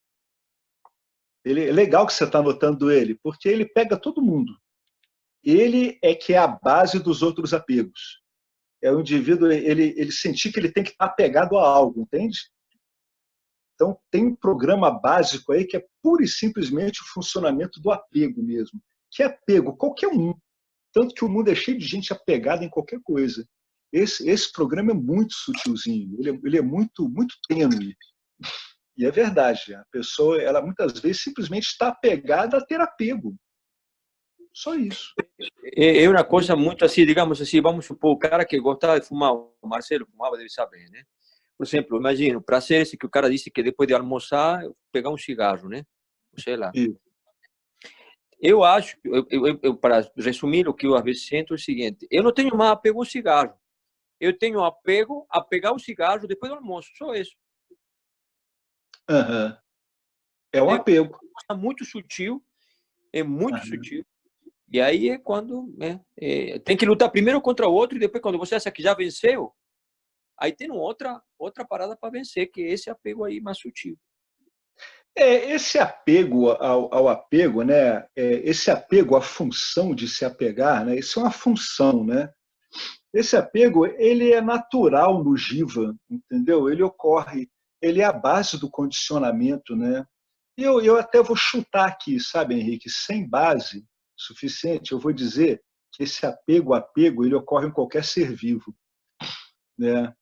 Ele é legal que você está notando ele, porque ele pega todo mundo. Ele é que é a base dos outros apegos. É o indivíduo, ele sentir que ele tem que estar apegado a algo, entende? Então, tem um programa básico aí que é pura e simplesmente o funcionamento do apego mesmo. Que é apego, qualquer um. Tanto que o mundo é cheio de gente apegada em qualquer coisa. Esse programa é muito sutilzinho, ele é muito, muito tênue. E é verdade, a pessoa, ela muitas vezes simplesmente está apegada a ter apego. Só isso. É uma coisa muito assim, digamos assim, vamos supor, o cara que gostava de fumar, o Marcelo fumava, deve saber, né? Por exemplo, imagina, o prazer esse que o cara disse que depois de almoçar, pegar um cigarro, né? Sei lá. Isso. Eu acho, para resumir, o que eu às vezes sinto é o seguinte: eu não tenho mais apego ao cigarro. Eu tenho apego a pegar o cigarro depois do almoço, só isso. Uhum. É um apego. É muito sutil, sutil. E aí é quando tem que lutar primeiro contra o outro e depois, quando você acha que já venceu, aí tem outra parada para vencer, que é esse apego aí mais sutil. Esse apego ao apego, né? Esse apego à função de se apegar, né? Isso é uma função, né? Esse apego, ele é natural no jiva, entendeu? Ele ocorre, ele é a base do condicionamento, né? E eu até vou chutar aqui, sabe, Henrique, sem base suficiente, eu vou dizer que esse apego, ele ocorre em qualquer ser vivo, né?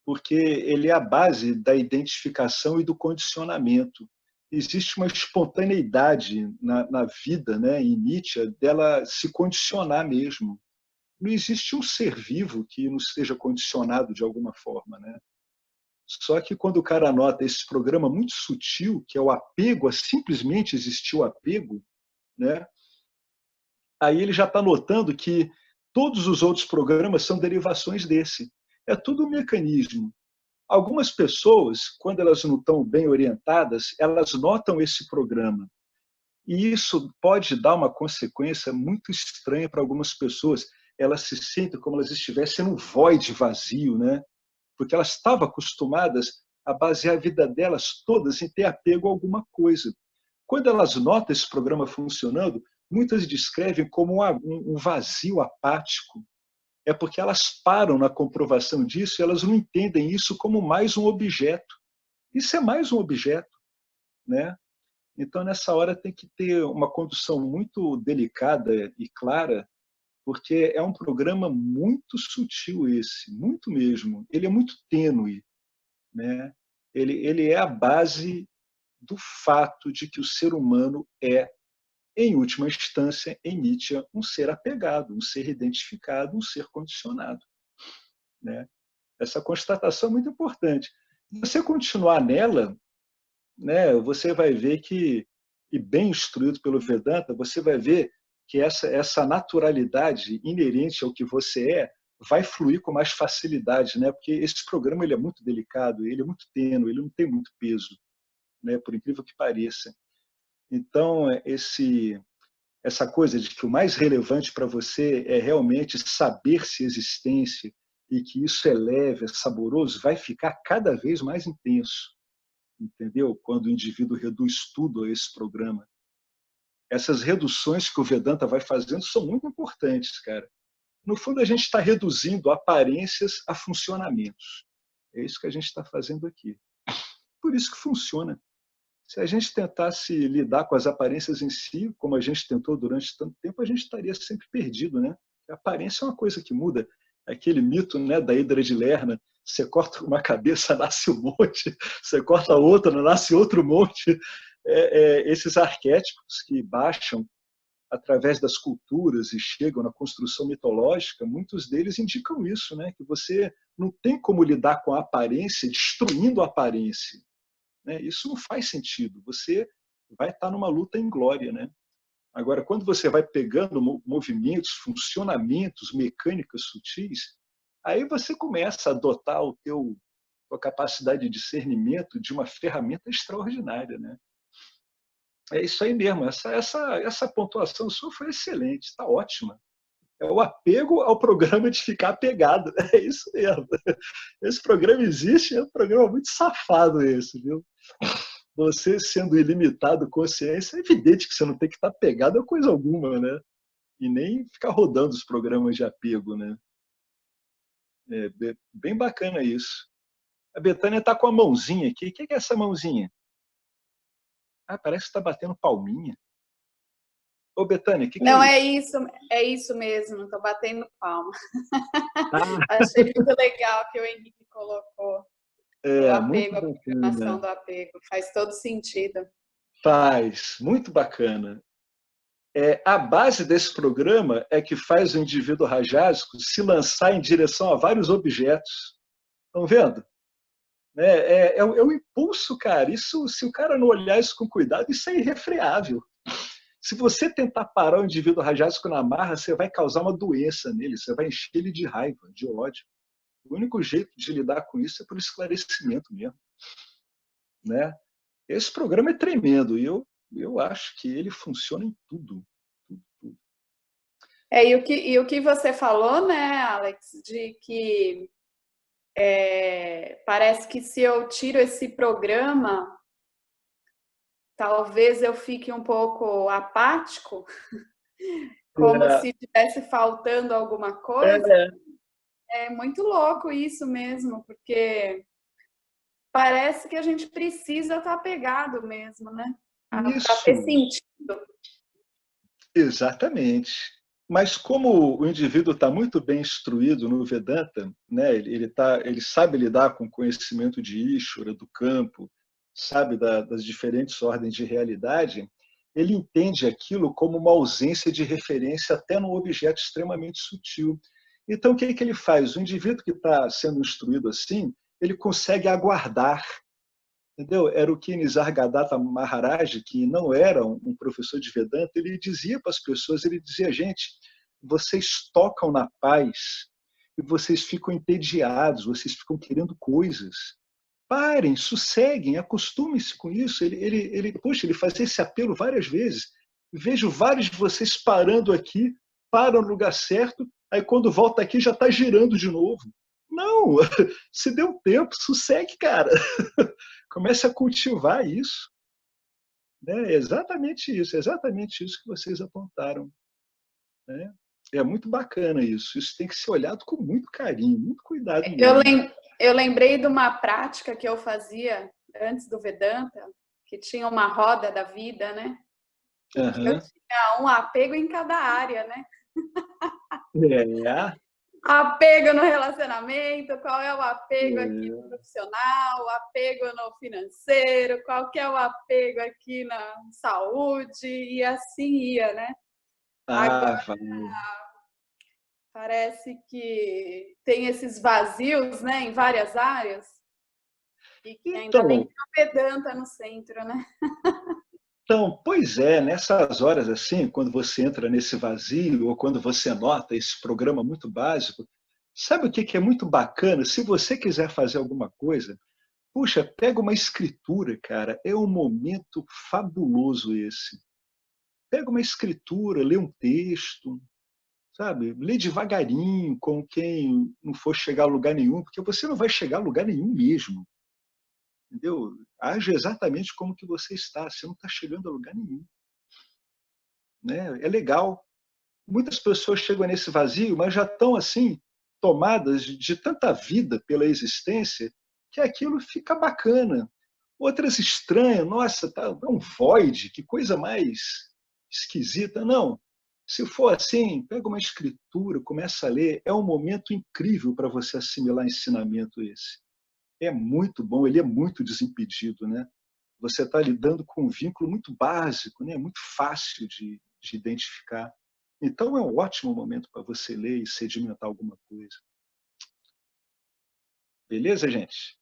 Porque ele é a base da identificação e do condicionamento. Existe uma espontaneidade na vida, né, em Nietzsche, dela se condicionar mesmo. Não existe um ser vivo que não seja condicionado de alguma forma, né? Só que quando o cara anota esse programa muito sutil, que é o apego, a simplesmente existir o apego, né? Aí ele já está notando que todos os outros programas são derivações desse. É tudo um mecanismo. Algumas pessoas, quando elas não estão bem orientadas, elas notam esse programa. E isso pode dar uma consequência muito estranha para algumas pessoas. Elas se sentem como elas estivessem num void vazio, né? Porque elas estavam acostumadas a basear a vida delas todas em ter apego a alguma coisa. Quando elas notam esse programa funcionando, muitas descrevem como um vazio apático. É porque elas param na comprovação disso e elas não entendem isso como mais um objeto. Isso é mais um objeto, né? Então, nessa hora, tem que ter uma condução muito delicada e clara, porque é um programa muito sutil esse, muito mesmo. Ele é muito tênue, né? Ele é a base do fato de que o ser humano é, em última instância, em Nietzsche, um ser apegado, um ser identificado, um ser condicionado, né? Essa constatação é muito importante. Se você continuar nela, né, você vai ver que, e bem instruído pelo Vedanta, você vai ver que essa naturalidade inerente ao que você é vai fluir com mais facilidade, né? Porque esse programa ele é muito delicado, ele é muito tênue, ele não tem muito peso, né? Por incrível que pareça. Então, essa coisa de que o mais relevante para você é realmente saber-se existência e que isso é leve, é saboroso, vai ficar cada vez mais intenso, entendeu? Quando o indivíduo reduz tudo a esse programa. Essas reduções que o Vedanta vai fazendo são muito importantes, cara. No fundo, a gente está reduzindo aparências a funcionamentos. É isso que a gente está fazendo aqui. Por isso que funciona. Se a gente tentasse lidar com as aparências em si, como a gente tentou durante tanto tempo, a gente estaria sempre perdido, né? A aparência é uma coisa que muda. Aquele mito, né, da Hidra de Lerna, você corta uma cabeça, nasce um monte, você corta outra, nasce outro monte. Esses arquétipos que baixam através das culturas e chegam na construção mitológica, muitos deles indicam isso, né? Que você não tem como lidar com a aparência destruindo a aparência. Né? Isso não faz sentido. Você vai estar numa luta inglória, né? Agora, quando você vai pegando movimentos, funcionamentos, mecânicas sutis, aí você começa a adotar a capacidade de discernimento de uma ferramenta extraordinária, né? É isso aí mesmo. Essa pontuação sua foi excelente, está ótima. É o apego ao programa de ficar apegado. É isso mesmo. Esse programa existe, é um programa muito safado esse, viu? Você sendo ilimitado consciência, é evidente que você não tem que estar apegado a coisa alguma, né? E nem ficar rodando os programas de apego, né? É bem bacana isso. A Betânia está com a mãozinha aqui. O que é essa mãozinha? Ah, parece que está batendo palminha. Ô, Betânia, o que Não, é é isso mesmo, estou batendo palma. Ah. Achei muito legal que o Henrique colocou o apego, a programação do apego. Faz todo sentido. Faz, muito bacana. A base desse programa é que faz o indivíduo rajásico se lançar em direção a vários objetos. Estão vendo? É um impulso, cara. Isso, se o cara não olhar isso com cuidado, isso é irrefreável. Se você tentar parar o indivíduo rajásico na marra, você vai causar uma doença nele, você vai encher ele de raiva, de ódio. O único jeito de lidar com isso é por esclarecimento mesmo, né? Esse programa é tremendo e eu acho que ele funciona em tudo. Tudo. E o que você falou, né, Alex, de que parece que se eu tiro esse programa, talvez eu fique um pouco apático, como se estivesse faltando alguma coisa. É muito louco isso mesmo, porque parece que a gente precisa estar apegado mesmo, né? Para ter sentido. Exatamente. Mas como o indivíduo está muito bem instruído no Vedanta, né? Ele sabe lidar com o conhecimento de Ishvara, do campo, sabe das diferentes ordens de realidade, ele entende aquilo como uma ausência de referência até num objeto extremamente sutil. Então, o que ele faz? O indivíduo que está sendo instruído assim, ele consegue aguardar. Entendeu? Era o que Nisargadatta Maharaj, que não era um professor de Vedanta, ele dizia para as pessoas, ele dizia, gente, vocês tocam na paz e vocês ficam entediados, vocês ficam querendo coisas. Parem, sosseguem, acostumem-se com isso. Ele fazia esse apelo várias vezes. Vejo vários de vocês parando aqui, param no lugar certo, aí quando volta aqui já está girando de novo. Não, se deu tempo, sossegue, cara. Comece a cultivar isso. É exatamente isso que vocês apontaram. Né? É muito bacana isso. Isso tem que ser olhado com muito carinho, muito cuidado mesmo. Eu lembrei de uma prática que eu fazia antes do Vedanta, que tinha uma roda da vida, né? Uhum. Eu tinha um apego em cada área, né? É. Apego no relacionamento, qual é o apego aqui no profissional, o apego no financeiro, qual que é o apego aqui na saúde, e assim ia, né? Agora parece que tem esses vazios, né, em várias áreas, e que ainda bem que o Vedanta no centro, né? Então, pois é, nessas horas assim, quando você entra nesse vazio, ou quando você nota esse programa muito básico, sabe o que é muito bacana? Se você quiser fazer alguma coisa, puxa, pega uma escritura, cara, é um momento fabuloso esse. Pega uma escritura, lê um texto, sabe? Lê devagarinho, com quem não for chegar a lugar nenhum, porque você não vai chegar a lugar nenhum mesmo. Entendeu? Age exatamente como que você está, você não está chegando a lugar nenhum. Né? É legal. Muitas pessoas chegam nesse vazio, mas já estão assim, tomadas de tanta vida pela existência, que aquilo fica bacana. Outras estranham, nossa, tá um void, que coisa mais esquisita. Não. Se for assim, pega uma escritura, começa a ler, é um momento incrível para você assimilar ensinamento esse. É muito bom, ele é muito desimpedido, né? Você está lidando com um vínculo muito básico, né? Muito fácil de identificar. Então é um ótimo momento para você ler e sedimentar alguma coisa. Beleza, gente?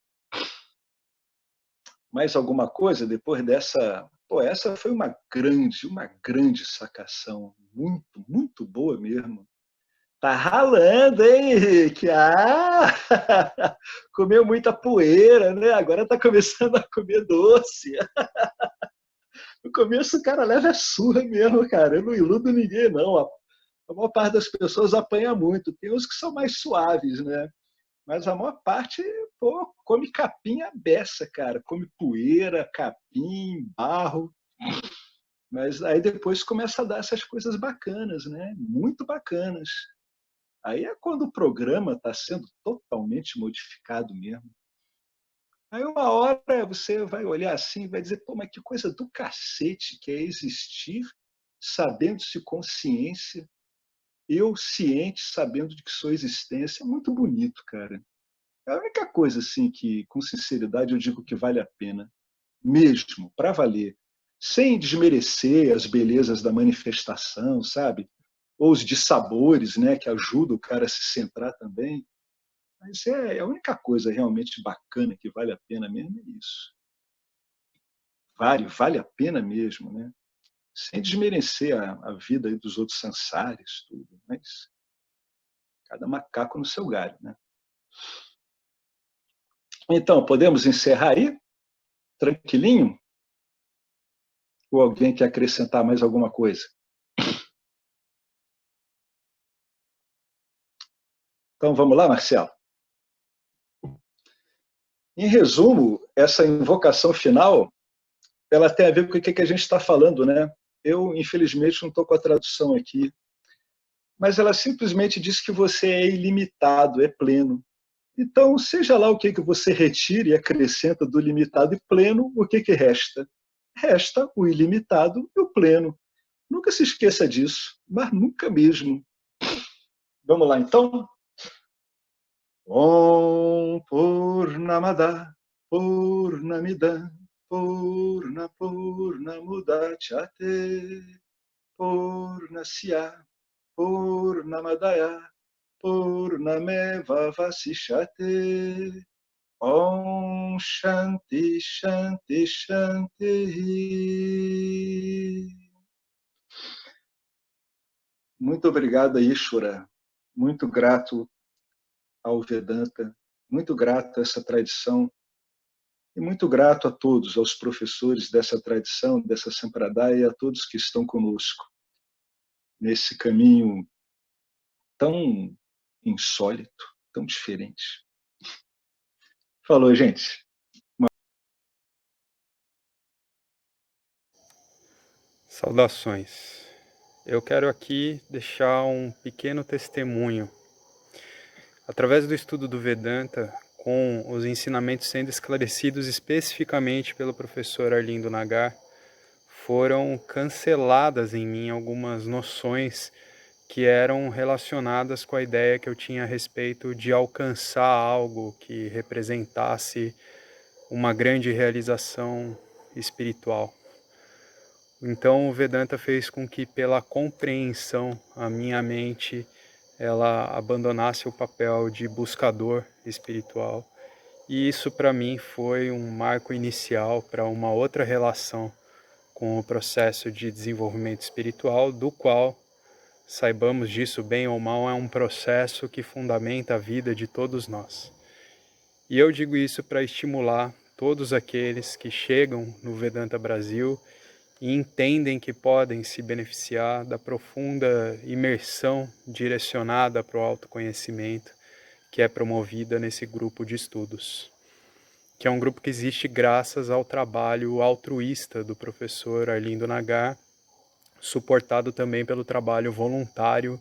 Mais alguma coisa depois dessa? Pô, essa foi uma grande sacação. Muito, muito boa mesmo. Tá ralando, hein, Henrique? Ah! Comeu muita poeira, né? Agora tá começando a comer doce. No começo o cara leva a surra mesmo, cara. Eu não iludo ninguém, não. A maior parte das pessoas apanha muito. Tem uns que são mais suaves, né? Mas a maior parte, pô, come capim à beça, cara. Come poeira, capim, barro. Mas aí depois começa a dar essas coisas bacanas, né? Muito bacanas. Aí é quando o programa está sendo totalmente modificado mesmo. Aí uma hora você vai olhar assim e vai dizer, pô, mas que coisa do cacete que é existir sabendo-se consciência, eu ciente, sabendo de que sou existência. É muito bonito, cara. É a única coisa assim que, com sinceridade, eu digo que vale a pena, mesmo, para valer, sem desmerecer as belezas da manifestação, sabe? Ou os dissabores, né, que ajudam o cara a se centrar também. Mas é a única coisa realmente bacana que vale a pena mesmo é isso. Vale a pena mesmo, né? Sem desmerecer a vida dos outros sansares, tudo, mas cada macaco no seu galho, né? Então, podemos encerrar aí? Tranquilinho? Ou alguém quer acrescentar mais alguma coisa? Então, vamos lá, Marcelo? Em resumo, essa invocação final, ela tem a ver com o que a gente está falando, né? Eu, infelizmente, não estou com a tradução aqui, mas ela simplesmente diz que você é ilimitado, é pleno. Então, seja lá o que você retire e acrescenta do limitado e pleno, o que resta? Resta o ilimitado e o pleno. Nunca se esqueça disso, mas nunca mesmo. Vamos lá, então? Om Purnamada Purnamida Purna Purnamudachyate Purnasya Purnamadaya Purnameva Vasishyate. Om Shanti Shanti Shanti. Muito obrigado, Ishvara. Muito grato ao Vedanta, muito grato a essa tradição e muito grato a todos, aos professores dessa tradição, dessa Sampradaya e a todos que estão conosco nesse caminho tão insólito, tão diferente. Falou, gente. Saudações. Eu quero aqui deixar um pequeno testemunho. Através do estudo do Vedanta, com os ensinamentos sendo esclarecidos especificamente pelo professor Arlindo Nagar, foram canceladas em mim algumas noções que eram relacionadas com a ideia que eu tinha a respeito de alcançar algo que representasse uma grande realização espiritual. Então o Vedanta fez com que, pela compreensão, a minha mente ela abandonasse o papel de buscador espiritual. E isso para mim foi um marco inicial para uma outra relação com o processo de desenvolvimento espiritual, do qual, saibamos disso bem ou mal, é um processo que fundamenta a vida de todos nós. E eu digo isso para estimular todos aqueles que chegam no Vedanta Brasil e entendem que podem se beneficiar da profunda imersão direcionada para o autoconhecimento que é promovida nesse grupo de estudos, que é um grupo que existe graças ao trabalho altruísta do professor Arlindo Nagar, suportado também pelo trabalho voluntário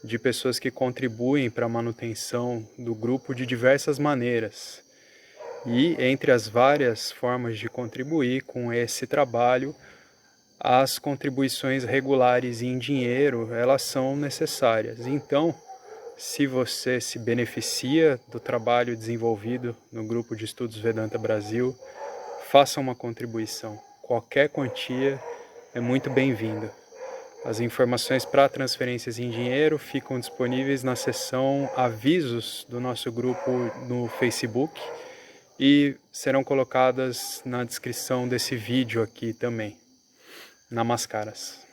de pessoas que contribuem para a manutenção do grupo de diversas maneiras. E entre as várias formas de contribuir com esse trabalho, as contribuições regulares em dinheiro, elas são necessárias. Então, se você se beneficia do trabalho desenvolvido no Grupo de Estudos Vedanta Brasil, faça uma contribuição. Qualquer quantia é muito bem-vinda. As informações para transferências em dinheiro ficam disponíveis na seção Avisos do nosso grupo no Facebook e serão colocadas na descrição desse vídeo aqui também. Namaskaras.